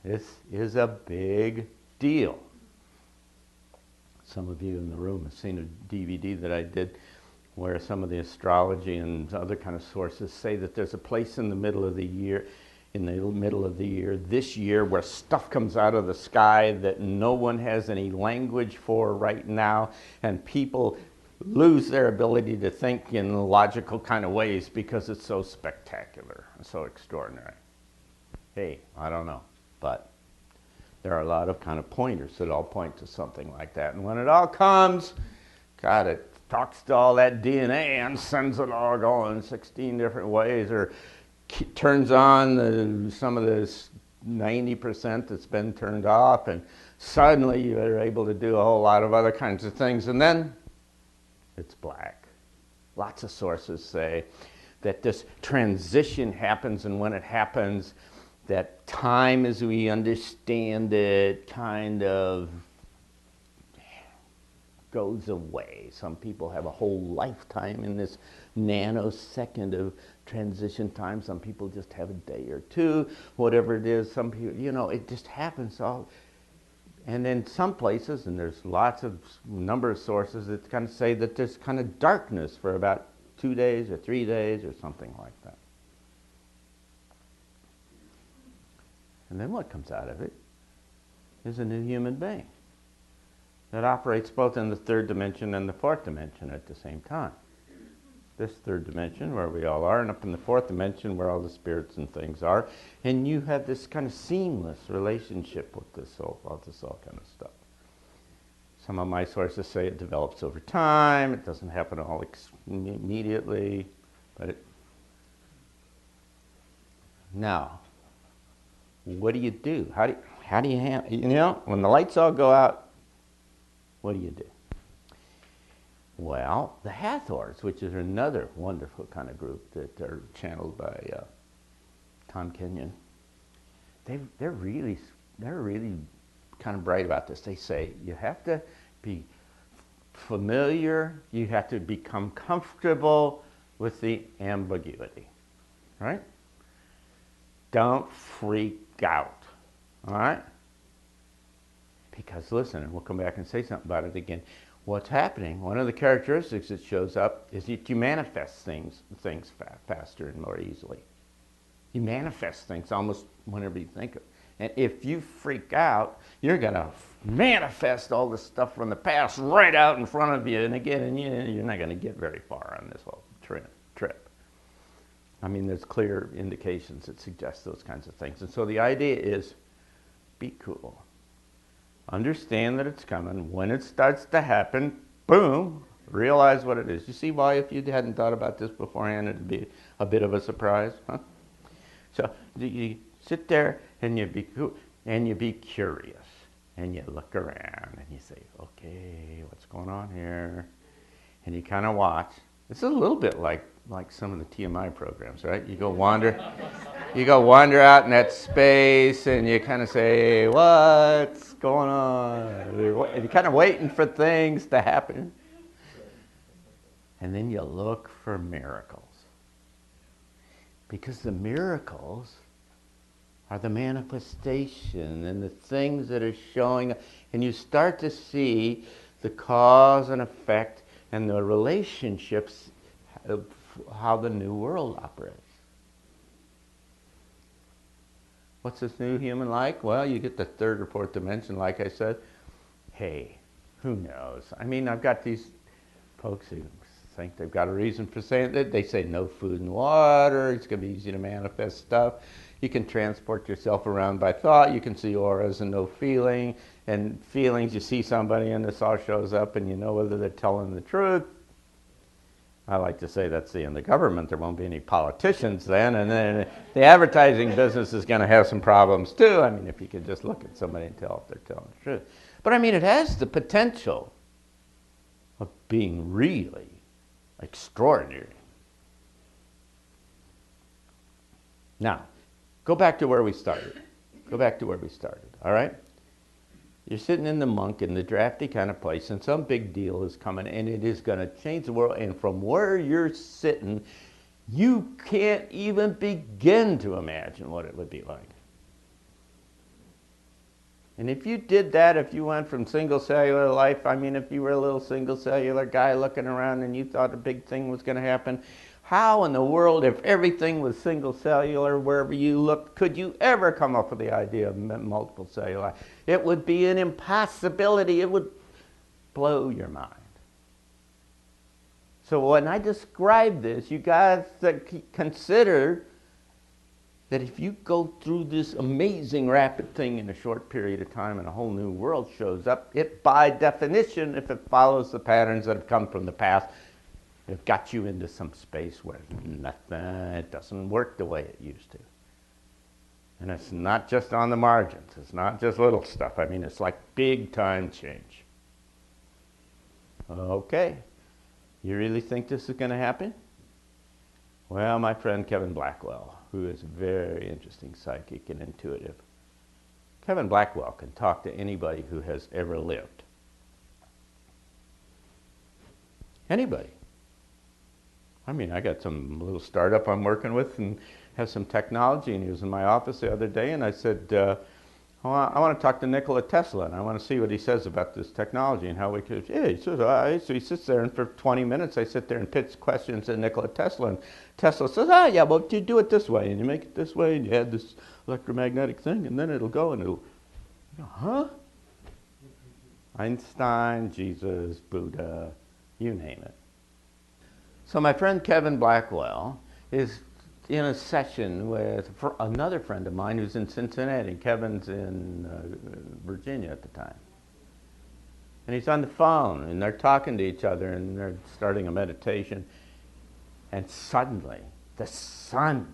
This is a big deal. Some of you in the room have seen a DVD that I did where some of the astrology and other kind of sources say that there's a place in the middle of the year, this year, where stuff comes out of the sky that no one has any language for right now, and people lose their ability to think in logical kind of ways because it's so spectacular and so extraordinary. Hey, I don't know, but there are a lot of kind of pointers that all point to something like that. And when it all comes, God, it talks to all that DNA and sends it all going 16 different ways, or turns on some of this 90% that's been turned off, and suddenly you're able to do a whole lot of other kinds of things, and then it's black. Lots of sources say that this transition happens, and when it happens, that time as we understand it kind of goes away. Some people have a whole lifetime in this nanosecond of transition time. Some people just have a day or two, whatever it is. Some people, it just happens all. And then some places, and there's lots of number of sources that kind of say that there's kind of darkness for about 2 days or 3 days or something like that. And then what comes out of it is a new human being that operates both in the third dimension and the fourth dimension at the same time. This third dimension where we all are, and up in the fourth dimension where all the spirits and things are, and you have this kind of seamless relationship with all this kind of stuff. Some of my sources say it develops over time. It doesn't happen all immediately, but now, what do you do? How do you handle? When the lights all go out, what do you do? Well, the Hathors, which is another wonderful kind of group that are channeled by Tom Kenyon, they're really kind of bright about this. They say you have to be familiar, you have to become comfortable with the ambiguity, right? Don't freak out, all right? Because listen, and we'll come back and say something about it again. What's happening, one of the characteristics that shows up is that you manifest things faster and more easily. You manifest things almost whenever you think of it. And if you freak out, you're going to manifest all this stuff from the past right out in front of you. And again, you're not going to get very far on this whole trip. I mean, there's clear indications that suggest those kinds of things. And so the idea is, be cool. Understand that it's coming. When it starts to happen, boom, realize what it is. You see why, if you hadn't thought about this beforehand, it'd be a bit of a surprise, huh? So you sit there and you be cool, and you be curious, and you look around and you say, okay, what's going on here? And you kind of watch. It's a little bit like some of the TMI programs, right? You go wander out in that space, and you kind of say, what's going on? You're kind of waiting for things to happen. And then you look for miracles. Because the miracles are the manifestation and the things that are showing, and you start to see the cause and effect and the relationships of how the new world operates. What's this new human like? Well, you get the third or fourth dimension, like I said. Hey, who knows? I mean, I've got these folks who think they've got a reason for saying that. They say no food and water. It's going to be easy to manifest stuff. You can transport yourself around by thought. You can see auras and no feeling. And feelings, you see somebody and this all shows up and you know whether they're telling the truth. I like to say that's the end of government. There won't be any politicians then. And then the advertising business is going to have some problems too. I mean, if you could just look at somebody and tell if they're telling the truth. But I mean, it has the potential of being really extraordinary. Now, go back to where we started. All right? You're sitting in the monk in the drafty kind of place, and some big deal is coming, and it is going to change the world. And from where you're sitting, you can't even begin to imagine what it would be like. And if you did that, if you went from single cellular life, I mean, if you were a little single cellular guy looking around and you thought a big thing was going to happen, how in the world, if everything was single cellular wherever you looked, could you ever come up with the idea of multiple cellular? It would be an impossibility. It would blow your mind. So when I describe this, you guys consider that if you go through this amazing rapid thing in a short period of time and a whole new world shows up, it by definition, if it follows the patterns that have come from the past, it got you into some space where nothing, it doesn't work the way it used to. And it's not just on the margins. It's not just little stuff. I mean, it's like big time change. Okay, you really think this is going to happen? Well, my friend Kevin Blackwell, who is a very interesting psychic and intuitive, Kevin Blackwell can talk to anybody who has ever lived. Anybody. I mean, I got some little startup I'm working with and have some technology, and he was in my office the other day, and I said, I want to talk to Nikola Tesla, and I want to see what he says about this technology and how we could. Yeah, he says, all right. So he sits there, and for 20 minutes, I sit there and pitch questions to Nikola Tesla, and Tesla says, yeah, well, you do it this way, and you make it this way, and you add this electromagnetic thing, and then it'll go, and it'll, huh? Einstein, Jesus, Buddha, you name it. So my friend Kevin Blackwell is in a session with another friend of mine who's in Cincinnati. Kevin's in Virginia at the time. And he's on the phone, and they're talking to each other, and they're starting a meditation. And suddenly, the sun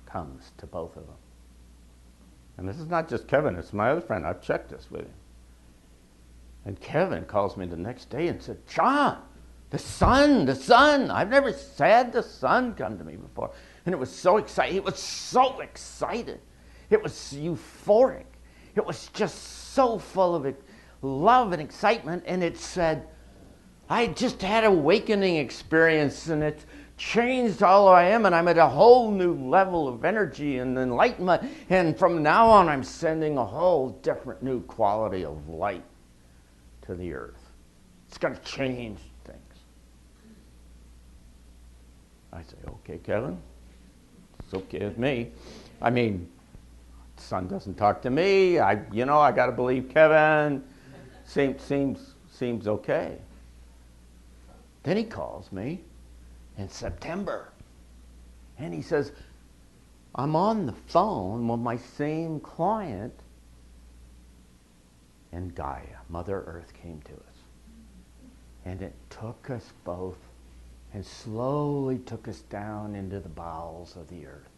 comes to both of them. And this is not just Kevin, it's my other friend. I've checked this with him. And Kevin calls me the next day and said, John, the sun. I've never had the sun come to me before. And it was so exciting. He was so excited. It was euphoric. It was just so full of love and excitement. And it said, I just had an awakening experience, and it changed all I am, and I'm at a whole new level of energy and enlightenment. And from now on, I'm sending a whole different new quality of light to the earth. It's going to change things. I say, okay, Kevin. It's okay with me. I mean, the sun doesn't talk to me. I got to believe Kevin. Seems okay. Then he calls me in September, and he says, I'm on the phone with my same client, and Gaia, Mother Earth, came to us. And it took us both and slowly took us down into the bowels of the earth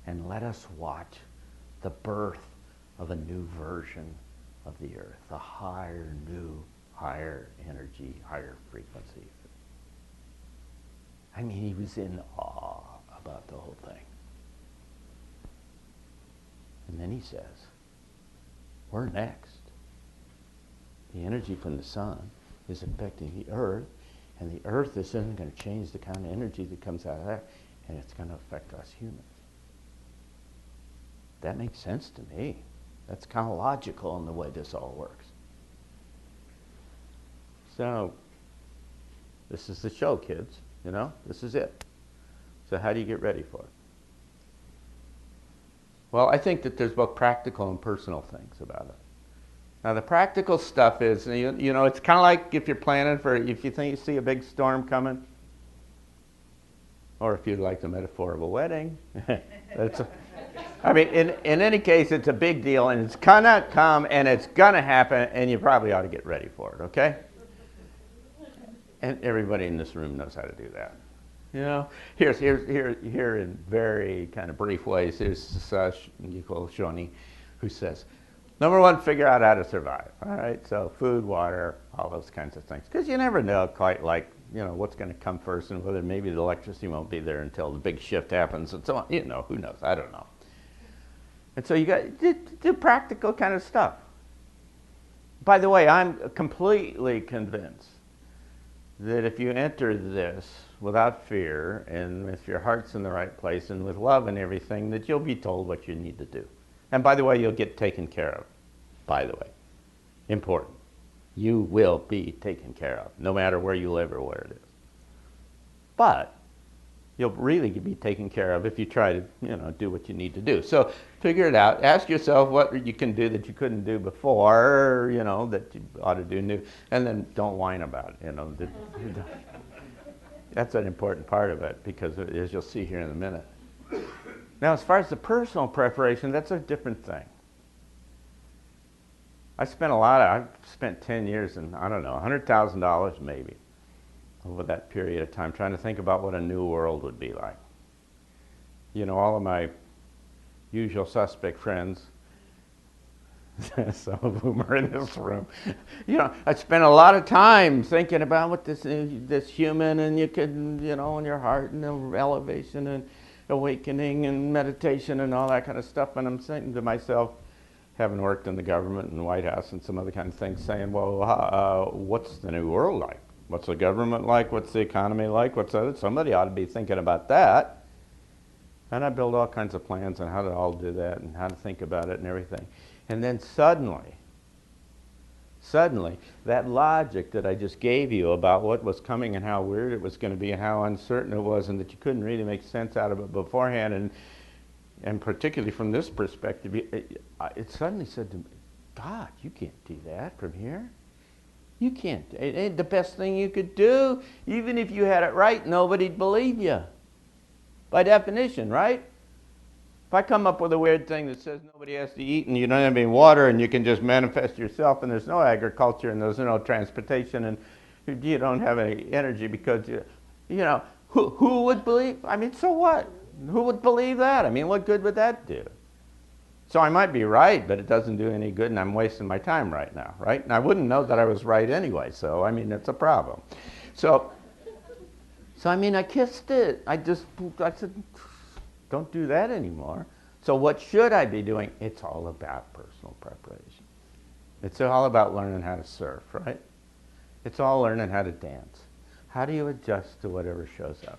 and let us watch the birth of a new version of the earth, a higher energy, higher frequency. I mean, he was in awe about the whole thing. And then he says, we're next. The energy from the sun is affecting the earth, and the earth is then going to change the kind of energy that comes out of that, and it's going to affect us humans. That makes sense to me. That's kind of logical in the way this all works. So, this is the show, kids. This is it. So how do you get ready for it? Well, I think that there's both practical and personal things about it. Now, the practical stuff is, it's kind of like if you're planning if you think you see a big storm coming, or if you like the metaphor of a wedding. In any case, it's a big deal, and it's gonna come, and it's gonna happen, and you probably ought to get ready for it, okay? And everybody in this room knows how to do that. Here in very kind of brief ways, here's Nicole Shoni, who says, number one, figure out how to survive. All right, so food, water, all those kinds of things. Because you never know quite what's going to come first, and whether maybe the electricity won't be there until the big shift happens and so on. Who knows? I don't know. And so you got to do practical kind of stuff. By the way, I'm completely convinced that if you enter this without fear, and if your heart's in the right place, and with love and everything, that you'll be told what you need to do. And by the way, you'll get taken care of. By the way, important. You will be taken care of, no matter where you live or where it is. But you'll really be taken care of if you try to, do what you need to do. So figure it out. Ask yourself what you can do that you couldn't do before, that you ought to do new. And then don't whine about it, That's an important part of it, because as you'll see here in a minute, Now, as far as the personal preparation, that's a different thing. I've spent 10 years and, I don't know, $100,000 maybe over that period of time trying to think about what a new world would be like. You know, all of my usual suspect friends, some of whom are in this room, you know, I spent a lot of time thinking about what this human and you can, you know, in your heart and elevation and awakening and meditation and all that kind of stuff. And I'm saying to myself, having worked in the government and the White House and some other kind of things, saying, well, what's the new world like? What's the government like? What's the economy like? Somebody ought to be thinking about that. And I build all kinds of plans on how to all do that and how to think about it and everything. And then suddenly, that logic that I just gave you about what was coming and how weird it was going to be and how uncertain it was and that you couldn't really make sense out of it beforehand, and particularly from this perspective, it suddenly said to me, God, you can't do that from here. You can't. It ain't the best thing you could do. Even if you had it right, nobody'd believe you. By definition, right? If I come up with a weird thing that says nobody has to eat and you don't have any water and you can just manifest yourself and there's no agriculture and there's no transportation and you don't have any energy because, you know, who would believe? I mean, so what? Who would believe that? I mean, what good would that do? So I might be right, but it doesn't do any good and I'm wasting my time right now, right? And I wouldn't know that I was right anyway, so I mean, it's a problem. So I mean, I kissed it. I said, don't do that anymore. So what should I be doing? It's all about personal preparation. It's all about learning how to surf, right? It's all learning how to dance. How do you adjust to whatever shows up?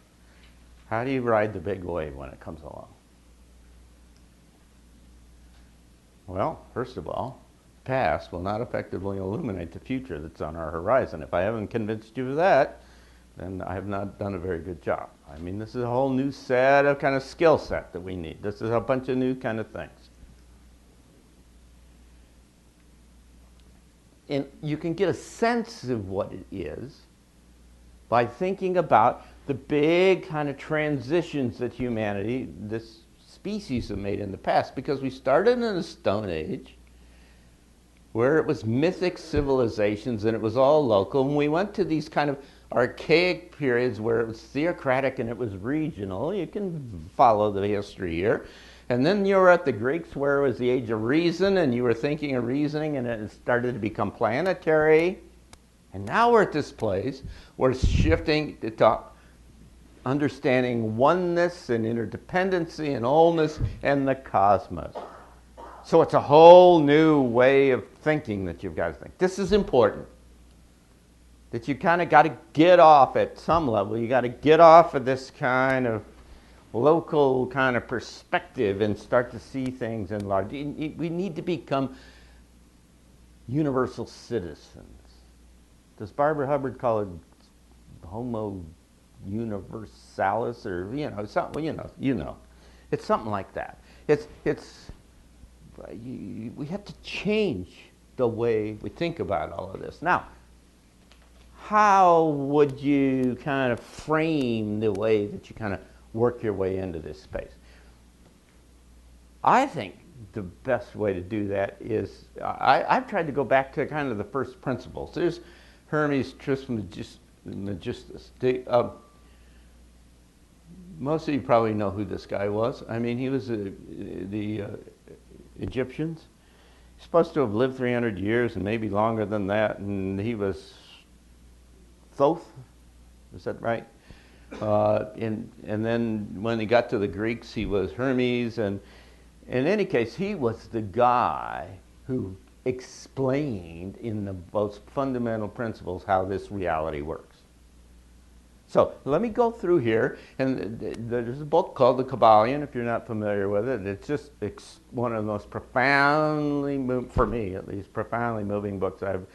How do you ride the big wave when it comes along? Well, first of all, the past will not effectively illuminate the future that's on our horizon. If I haven't convinced you of that, then I have not done a very good job. I mean, this is a whole new set of kind of skill set that we need. This is a bunch of new kind of things. And you can get a sense of what it is by thinking about the big kind of transitions that humanity, this species, have made in the past. Because we started in the Stone Age, where it was mythic civilizations and it was all local, and we went to these kind of archaic periods where it was theocratic and it was regional. You can follow the history here. And then you were at the Greeks where it was the age of reason and you were thinking and reasoning and it started to become planetary. And now we're at this place where it's shifting to understanding oneness and interdependency and allness and the cosmos. So it's a whole new way of thinking that you've got to think. This is important. That you kind of got to get off at some level. You got to get off of this kind of local kind of perspective and start to see things in large. We need to become universal citizens. Does Barbara Hubbard call it Homo universalis, or something? It's something like that. We have to change the way we think about all of this. Now, how would you kind of frame the way that you kind of work your way into this space? I think the best way to do that is, I've tried to go back to kind of the first principles. There's Hermes Trismegistus. Most of you probably know who this guy was. I mean, he was the Egyptians. He's supposed to have lived 300 years and maybe longer than that, and he was Thoth, is that right? And then when he got to the Greeks, he was Hermes, and in any case, he was the guy who explained in the most fundamental principles how this reality works. So let me go through here, and there's a book called The Kabbalion, if you're not familiar with it. It's one of the most profoundly, for me at least, profoundly moving books I've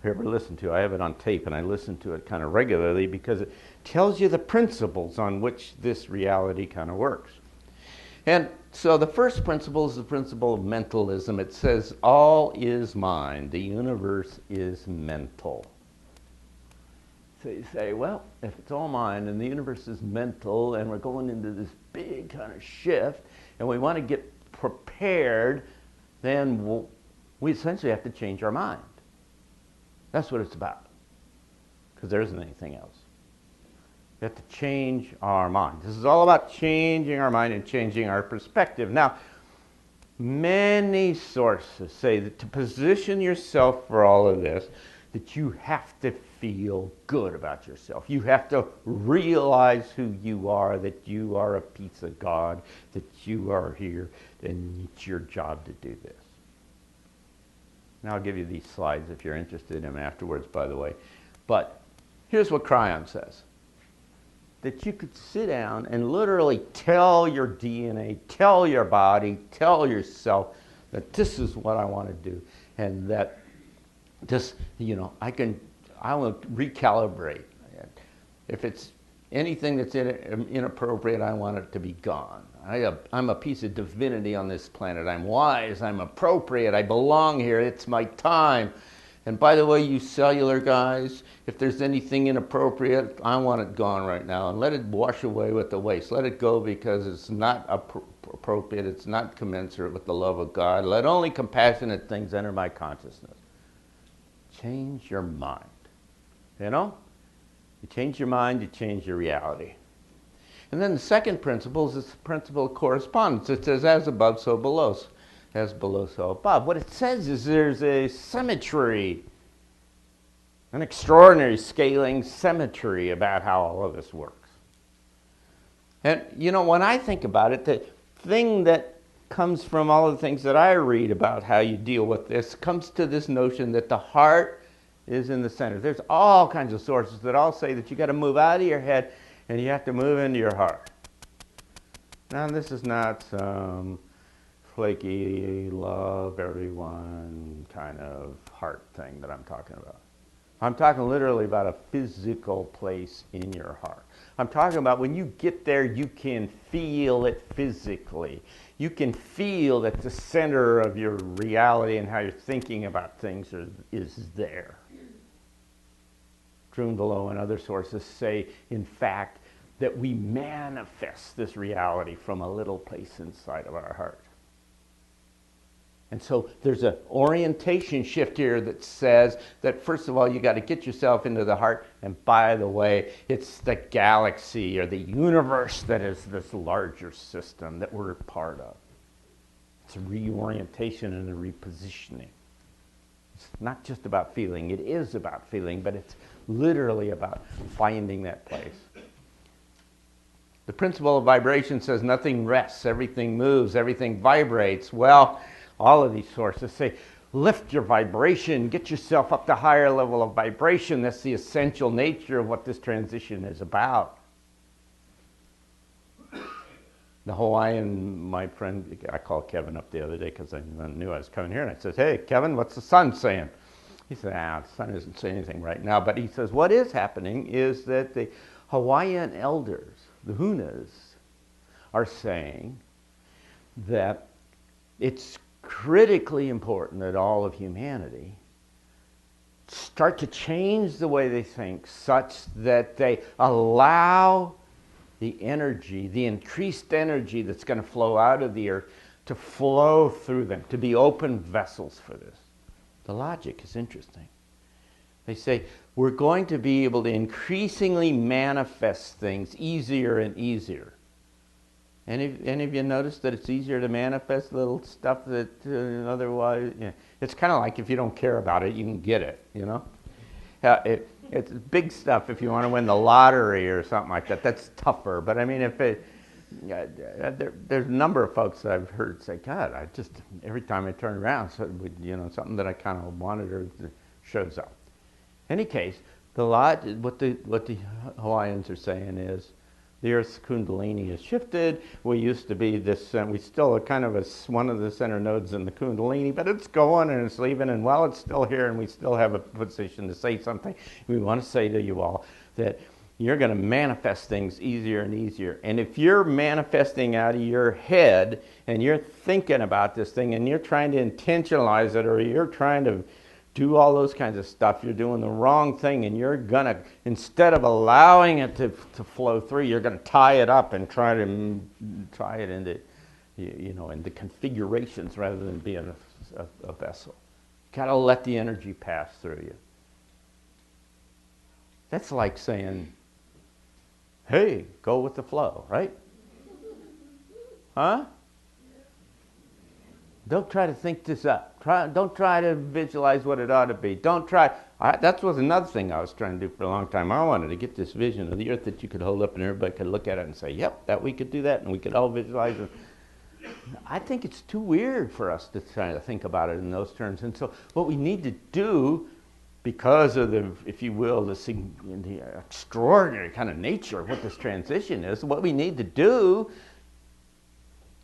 ever listened to. I have it on tape, and I listen to it kind of regularly because it tells you the principles on which this reality kind of works. And so the first principle is the principle of mentalism. It says, all is mind. The universe is mental. So you say, well, if it's all mind and the universe is mental and we're going into this big kind of shift and we want to get prepared, then we essentially have to change our mind. That's what it's about, because there isn't anything else. We have to change our mind. This is all about changing our mind and changing our perspective. Now, many sources say that to position yourself for all of this, that you have to feel good about yourself. You have to realize who you are, that you are a piece of God, that you are here, and it's your job to do this. Now I'll give you these slides if you're interested in them afterwards, by the way. But here's what Cryon says. That you could sit down and literally tell your DNA, tell your body, tell yourself that this is what I want to do, and that this, I will recalibrate. If it's anything that's inappropriate, I want it to be gone. I'm a piece of divinity on this planet. I'm wise, I'm appropriate, I belong here, it's my time. And by the way, you cellular guys, if there's anything inappropriate, I want it gone right now. And let it wash away with the waste. Let it go because it's not appropriate, it's not commensurate with the love of God. Let only compassionate things enter my consciousness. Change your mind. You know? You change your mind, you change your reality. And then the second principle is this principle of correspondence. It says, as above, so below. As below, so above. What it says is there's a symmetry, an extraordinary scaling symmetry about how all of this works. And, when I think about it, the thing that comes from all of the things that I read about how you deal with this comes to this notion that the heart is in the center. There's all kinds of sources that all say that you got to move out of your head and you have to move into your heart. Now, this is not some flaky, love everyone kind of heart thing that I'm talking about. I'm talking literally about a physical place in your heart. I'm talking about when you get there, you can feel it physically. You can feel that the center of your reality and how you're thinking about things is there. True and below and other sources say, in fact, that we manifest this reality from a little place inside of our heart. And so there's an orientation shift here that says that, first of all, you got to get yourself into the heart. And by the way, it's the galaxy or the universe that is this larger system that we're a part of. It's a reorientation and a repositioning. It's not just about feeling. It is about feeling, but it's literally about finding that place. The principle of vibration says nothing rests, everything moves, everything vibrates. Well, all of these sources say, lift your vibration, get yourself up to higher level of vibration. That's the essential nature of what this transition is about. The Hawaiian, my friend, I called Kevin up the other day because I knew I was coming here, and I said, hey, Kevin, what's the sun saying? He said, the sun isn't saying anything right now. But he says, what is happening is that the Hawaiian elders, the Hunas, are saying that it's critically important that all of humanity start to change the way they think such that they allow the energy, the increased energy that's going to flow out of the earth to flow through them, to be open vessels for this. The logic is interesting. They say, we're going to be able to increasingly manifest things easier and easier. Any of you noticed that it's easier to manifest little stuff that otherwise, it's kind of like if you don't care about it, you can get it, It's big stuff if you want to win the lottery or something like that. That's tougher. But I mean, there's a number of folks that I've heard say, God, every time I turn around, something that I kind of wanted or shows up. In any case, what the Hawaiians are saying is, the Earth's Kundalini has shifted. We used to be this, we still are kind of one of the center nodes in the Kundalini, but it's going and it's leaving, and while it's still here and we still have a position to say something, we want to say to you all that you're going to manifest things easier and easier. And if you're manifesting out of your head and you're thinking about this thing and you're trying to intentionalize it, or you're trying to do all those kinds of stuff, you're doing the wrong thing, and you're going to, instead of allowing it to flow through, you're going to tie it up and try it into, you know, in the configurations rather than being a vessel. You got to let the energy pass through you. That's like saying, hey, go with the flow, right? Huh? Don't try to think this up. Don't try to visualize what it ought to be. Don't try. That was another thing I was trying to do for a long time. I wanted to get this vision of the earth that you could hold up and everybody could look at it and say, yep, that we could do that, and we could all visualize it. I think it's too weird for us to try to think about it in those terms. And so what we need to do, because of the, if you will, the extraordinary kind of nature of what this transition is, what we need to do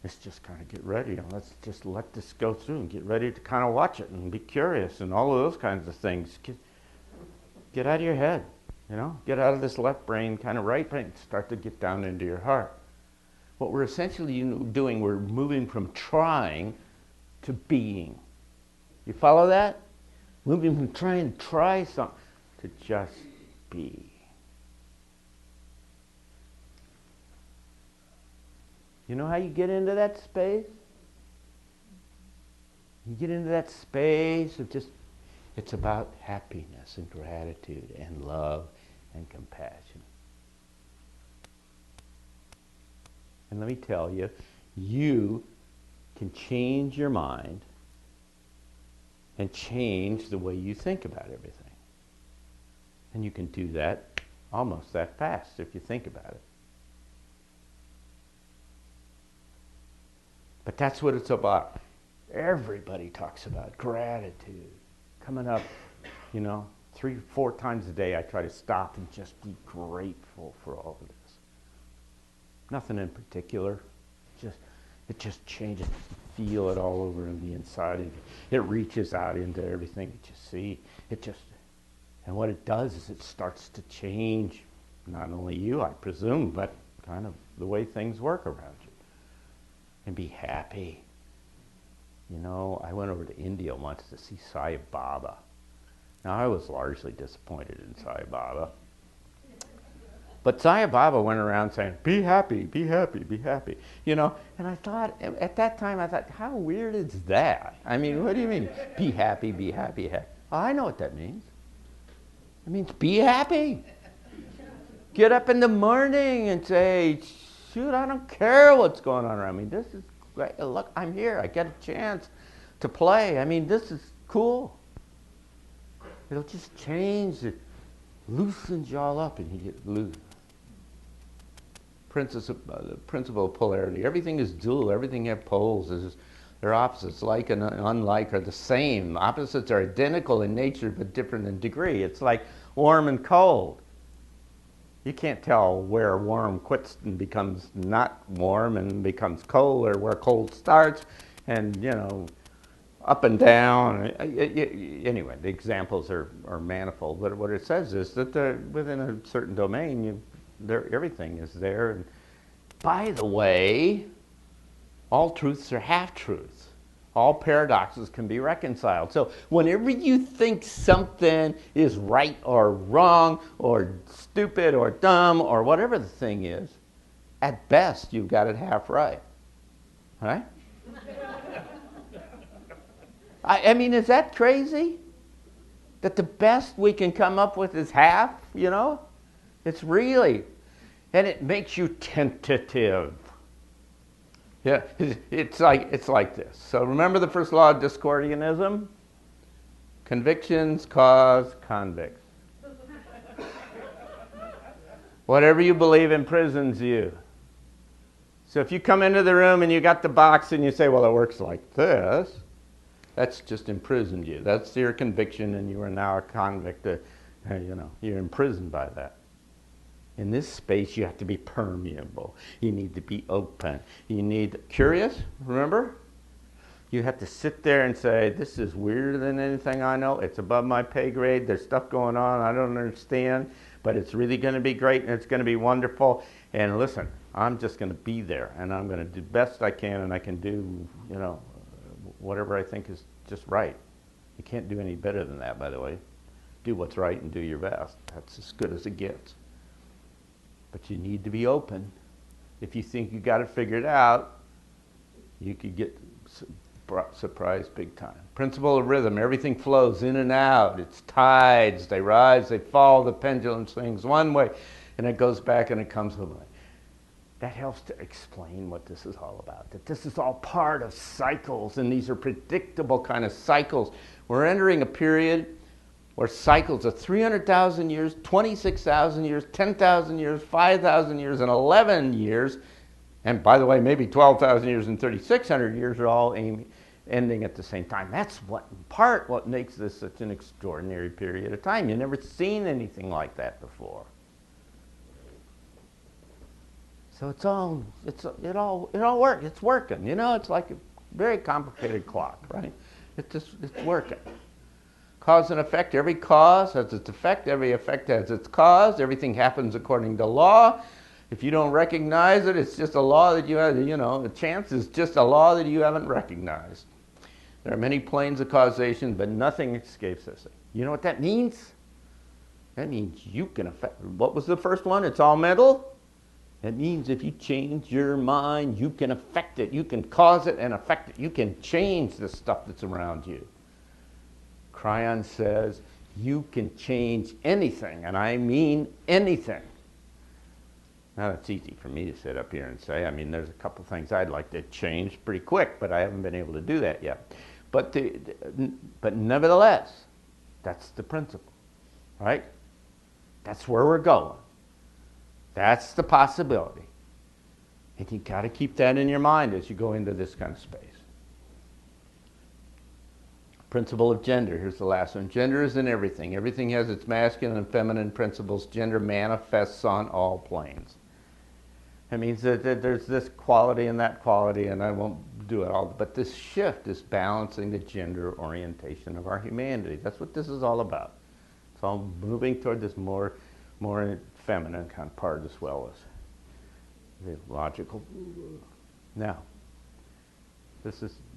is just kind of get ready and let's just let this go through and get ready to kind of watch it and be curious and all of those kinds of things. Get out of your head, you know, get out of this left brain, kind of right brain, start to get down into your heart. What we're essentially doing, we're moving from trying to being. You follow that? Moving from trying to try something to just be. You know how you get into that space? You get into that space of just, it's about happiness and gratitude and love and compassion. And let me tell you, you can change your mind and change the way you think about everything. And you can do that almost that fast if you think about it. But that's what it's about. Everybody talks about gratitude. Coming up, you know, 3 or 4 times a day I try to stop and just be grateful for all of this. Nothing in particular. It just changes. You feel it all over in the inside of you. It reaches out into everything that you see. And what it does is it starts to change not only you, I presume, but kind of the way things work around you. And be happy. You know, I went over to India once to see Sai Baba. Now, I was largely disappointed in Sai Baba. But Sai Baba went around saying, be happy, be happy, be happy. You know, and I thought, at that time, I thought, how weird is that? I mean, what do you mean, be happy, be happy, happy? Oh, I know what that means. It means be happy. Get up in the morning and say, shoot, I don't care what's going on around me. This is great. Look, I'm here. I get a chance to play. I mean, this is cool. It'll just change it. Loosens you all up and you get loose. The principle of polarity. Everything is dual. Everything has poles. They're opposites. Like and unlike are the same. Opposites are identical in nature but different in degree. It's like warm and cold. You can't tell where warm quits and becomes not warm and becomes cold, or where cold starts and, you know, up and down. Anyway, the examples are manifold, but what it says is that within a certain domain, everything is there. And by the way, all truths are half-truths. All paradoxes can be reconciled. So whenever you think something is right or wrong or stupid or dumb or whatever the thing is, at best you've got it half right. Right? I mean, is that crazy? That the best we can come up with is half, you know? It's really, and it makes you tentative. Yeah, it's like this. So remember the first law of Discordianism? Convictions cause convicts. Whatever you believe imprisons you. So if you come into the room and you got the box and you say, well, it works like this, that's just imprisoned you. That's your conviction, and you are now a convict. You know, you're imprisoned by that. In this space, you have to be permeable. You need to be open. You need curious, remember? You have to sit there and say, this is weirder than anything I know. It's above my pay grade. There's stuff going on I don't understand, but it's really going to be great, and it's going to be wonderful. And listen, I'm just going to be there, and I'm going to do the best I can, and I can do, you know, whatever I think is just right. You can't do any better than that, by the way. Do what's right and do your best. That's as good as it gets. But you need to be open. If you think you got it figured out, you could get surprised big time. Principle of rhythm, everything flows in and out. It's tides, they rise, they fall, the pendulum swings one way, and it goes back and it comes away. That helps to explain what this is all about, that this is all part of cycles, and these are predictable kind of cycles. We're entering a period where cycles of 300,000 years, 26,000 years, 10,000 years, 5,000 years, and 11 years, and by the way, maybe 12,000 years and 3,600 years are all ending at the same time. That's what, in part, what makes this such an extraordinary period of time. You've never seen anything like that before. So it all works. It's working. You know, it's like a very complicated clock, right? It's working. Cause and effect. Every cause has its effect. Every effect has its cause. Everything happens according to law. If you don't recognize it, it's just a law that you have, you know, the chance is just a law that you haven't recognized. There are many planes of causation, but nothing escapes us. You know what that means? That means you can affect. What was the first one? It's all mental. That means if you change your mind, you can affect it. You can cause it and affect it. You can change the stuff that's around you. Cryon says you can change anything, and I mean anything. Now, that's easy for me to sit up here and say. I mean, there's a couple things I'd like to change pretty quick, but I haven't been able to do that yet. But nevertheless, that's the principle, right? That's where we're going. That's the possibility. And you've got to keep that in your mind as you go into this kind of space. Principle of gender. Here's the last one. Gender is in everything. Everything has its masculine and feminine principles. Gender manifests on all planes. It means that there's this quality and that quality, and I won't do it all, but this shift is balancing the gender orientation of our humanity. That's what this is all about. It's all moving toward this more feminine kind of part as well as the logical. Now,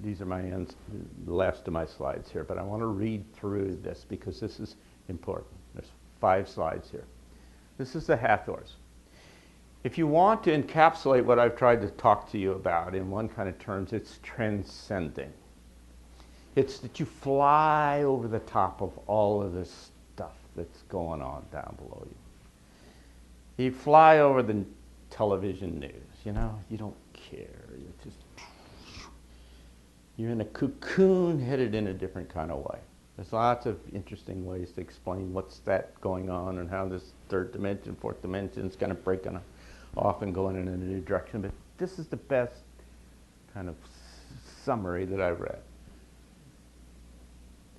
these are my ends, the last of my slides here, but I want to read through this because this is important. There's 5 slides here. This is the Hathors. If you want to encapsulate what I've tried to talk to you about in one kind of terms, it's transcending. It's that you fly over the top of all of this stuff that's going on down below you. You fly over the television news, you know, you don't care. You're in a cocoon headed in a different kind of way. There's lots of interesting ways to explain what's that going on and how this third dimension, fourth dimension is kind of breaking off and going in a new direction. But this is the best kind of summary that I've read.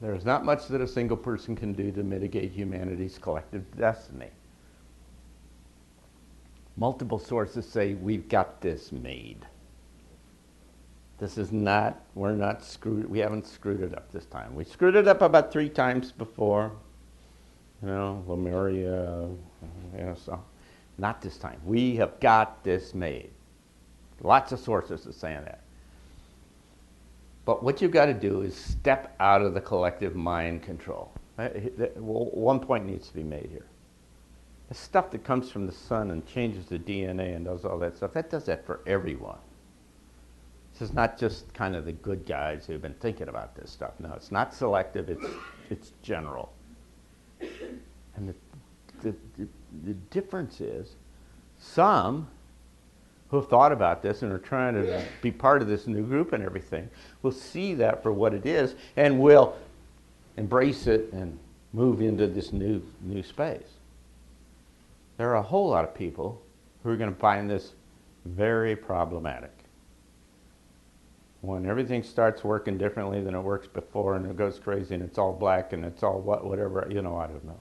There's not much that a single person can do to mitigate humanity's collective destiny. Multiple sources say we've got this made. This is not, we haven't screwed it up this time. We screwed it up about 3 times before. You know, Lemuria, so not this time. We have got this made. Lots of sources are saying that. But what you've got to do is step out of the collective mind control. One point needs to be made here. The stuff that comes from the sun and changes the DNA and does all that stuff, that does that for everyone. This is not just kind of the good guys who've been thinking about this stuff. No, it's not selective, it's general. And the difference is some who have thought about this and are trying to be part of this new group and everything will see that for what it is and will embrace it and move into this new space. There are a whole lot of people who are going to find this very problematic. When everything starts working differently than it works before and it goes crazy and it's all black and it's all whatever, you know, I don't know.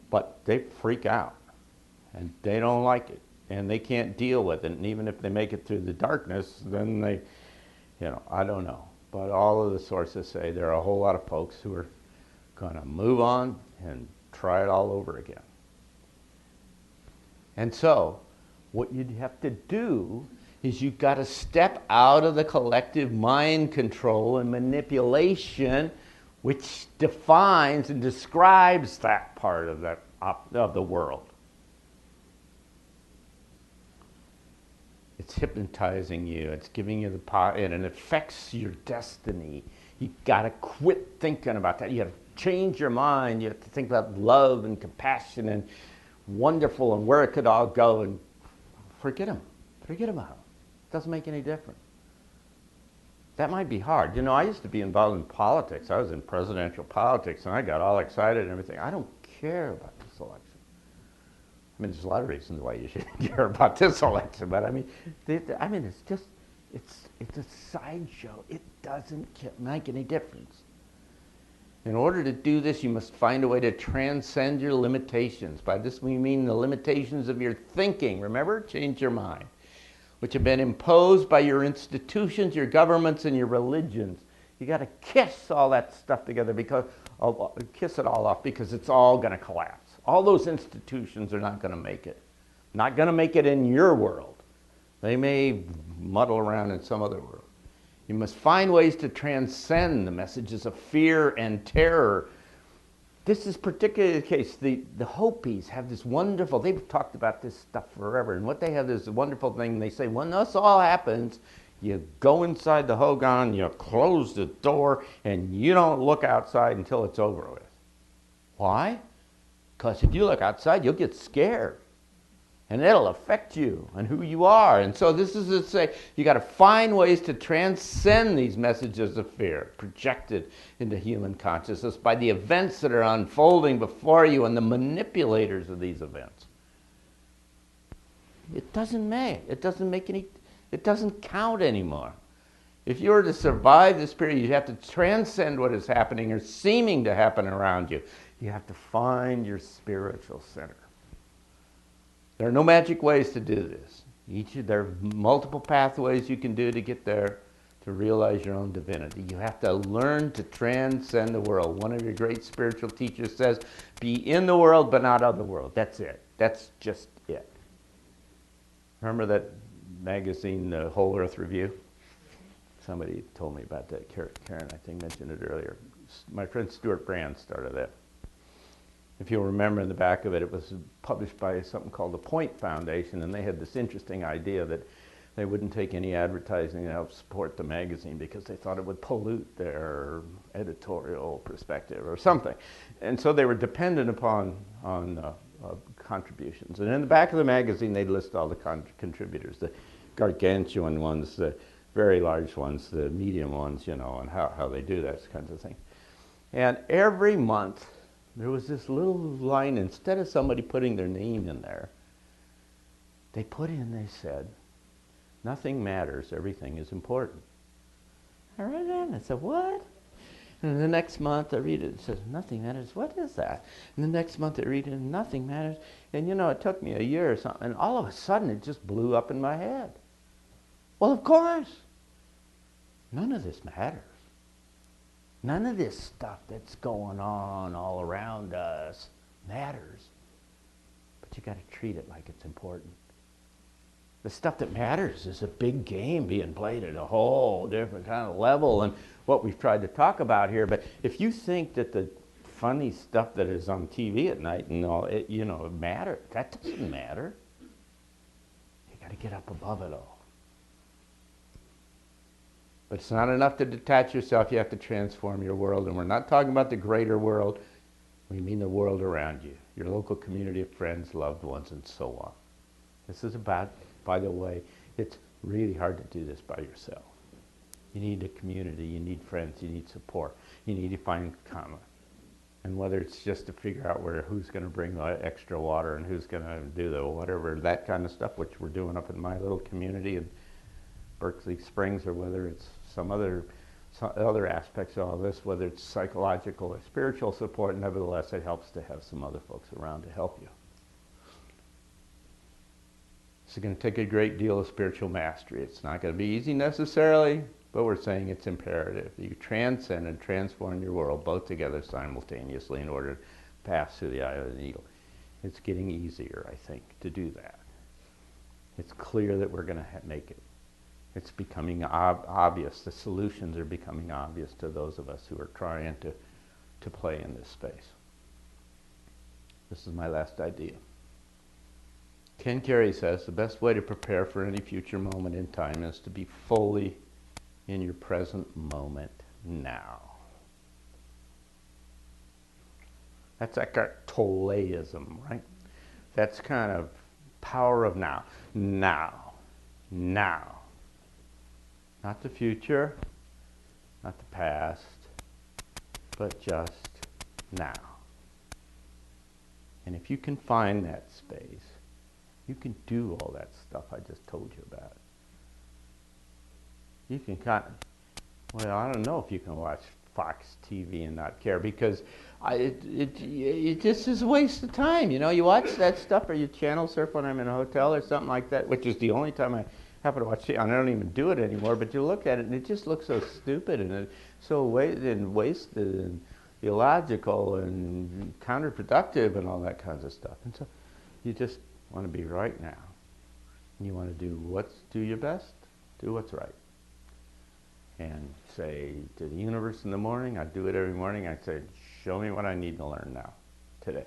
But they freak out and they don't like it and they can't deal with it. And even if they make it through the darkness, then they, you know, I don't know. But all of the sources say there are a whole lot of folks who are going to move on and try it all over again. And so what you'd have to do is you've got to step out of the collective mind control and manipulation which defines and describes that part of the world. It's hypnotizing you. It's giving you the power, and it affects your destiny. You got to quit thinking about that. You have to change your mind. You have to think about love and compassion and wonderful and where it could all go, and forget them. Forget about them. It doesn't make any difference. That might be hard. You know, I used to be involved in politics. I was in presidential politics, and I got all excited and everything. I don't care about this election. I mean, there's a lot of reasons why you should care about this election, but I mean, it's just, it's a sideshow. It doesn't make any difference. In order to do this, you must find a way to transcend your limitations. By this we mean the limitations of your thinking. Remember, change your mind, which have been imposed by your institutions, your governments, and your religions. You got to kiss all that stuff together, because kiss it all off, because it's all going to collapse. All those institutions are not going to make it. Not going to make it in your world. They may muddle around in some other world. You must find ways to transcend the messages of fear and terror. This is particularly the case. The Hopis have this wonderful, they've talked about this stuff forever, and what they have is a wonderful thing. They say, when this all happens, you go inside the Hogan, you close the door, and you don't look outside until it's over with. Why? Because if you look outside, you'll get scared. And it'll affect you and who you are. And so this is to say, you got to find ways to transcend these messages of fear projected into human consciousness by the events that are unfolding before you and the manipulators of these events. It doesn't count anymore. If you were to survive this period, you have to transcend what is happening or seeming to happen around you. You have to find your spiritual center. There are no magic ways to do this. There are multiple pathways you can do to get there, to realize your own divinity. You have to learn to transcend the world. One of your great spiritual teachers says, be in the world but not of the world. That's it. That's just it. Remember that magazine, the Whole Earth Review? Somebody told me about that. Karen, I think, mentioned it earlier. My friend Stuart Brand started that. If you'll remember, in the back of it, it was published by something called the Point Foundation, and they had this interesting idea that they wouldn't take any advertising to help support the magazine because they thought it would pollute their editorial perspective or something. And so they were dependent upon contributions. And in the back of the magazine, they'd list all the contributors, the gargantuan ones, the very large ones, the medium ones, you know, and how they do that kinds of thing. And every month, there was this little line, instead of somebody putting their name in there, they said, nothing matters, everything is important. I read that and I said, what? And the next month I read it, it says, nothing matters, what is that? And the next month I read it, and nothing matters. And you know, it took me a year or something, and all of a sudden it just blew up in my head. Well, of course, none of this matters. None of this stuff that's going on all around us matters. But you got to treat it like it's important. The stuff that matters is a big game being played at a whole different kind of level, and what we've tried to talk about here. But if you think that the funny stuff that is on TV at night and all, it matters, that doesn't matter. You got to get up above it all. But it's not enough to detach yourself. You have to transform your world. And we're not talking about the greater world. We mean the world around you, your local community of friends, loved ones, and so on. This is about, by the way, it's really hard to do this by yourself. You need a community. You need friends. You need support. You need to find common. And whether it's just to figure out who's going to bring the extra water and who's going to do the whatever, that kind of stuff, which we're doing up in my little community in Berkeley Springs, or whether it's some other aspects of all this, whether it's psychological or spiritual support, nevertheless, it helps to have some other folks around to help you. It's going to take a great deal of spiritual mastery. It's not going to be easy necessarily, but we're saying it's imperative. You transcend and transform your world both together simultaneously in order to pass through the eye of the needle. It's getting easier, I think, to do that. It's clear that we're going to make it. It's becoming obvious. The solutions are becoming obvious to those of us who are trying to play in this space. This is my last idea. Ken Carey says the best way to prepare for any future moment in time is to be fully in your present moment now. That's Eckhart Tolleism, right? That's kind of power of now. Now. Now. Not the future, not the past, but just now. And if you can find that space, you can do all that stuff I just told you about. You can kind of, well, I don't know if you can watch Fox TV and not care, because it just is a waste of time. You know, you watch that stuff, or you channel surf when I'm in a hotel or something like that, which is the only time I happen to watch it. I don't even do it anymore, but you look at it and it just looks so stupid and so wasted and illogical and counterproductive and all that kinds of stuff. And so you just want to be right now. You want to do your best, do what's right. And say to the universe in the morning, I do it every morning, I say, show me what I need to learn now, today.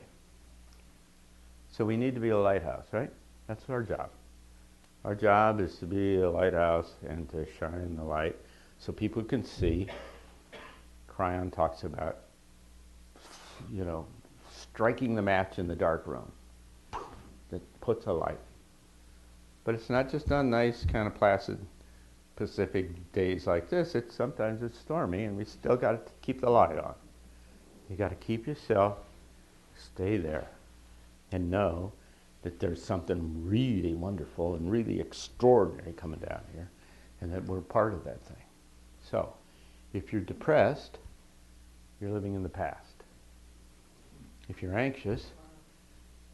So we need to be a lighthouse, right? That's our job. Our job is to be a lighthouse and to shine the light so people can see. Cryon talks about, you know, striking the match in the dark room that puts a light. But it's not just on nice, kind of placid Pacific days like this. Sometimes it's stormy, and we still got to keep the light on. You got to keep yourself, stay there, and know that there's something really wonderful and really extraordinary coming down here, and that we're part of that thing. So, if you're depressed, you're living in the past. If you're anxious,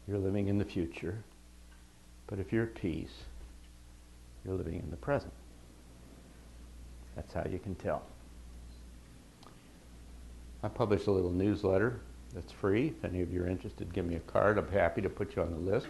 you're living in the future. But if you're at peace, you're living in the present. That's how you can tell. I publish a little newsletter that's free. If any of you are interested, give me a card. I'm happy to put you on the list.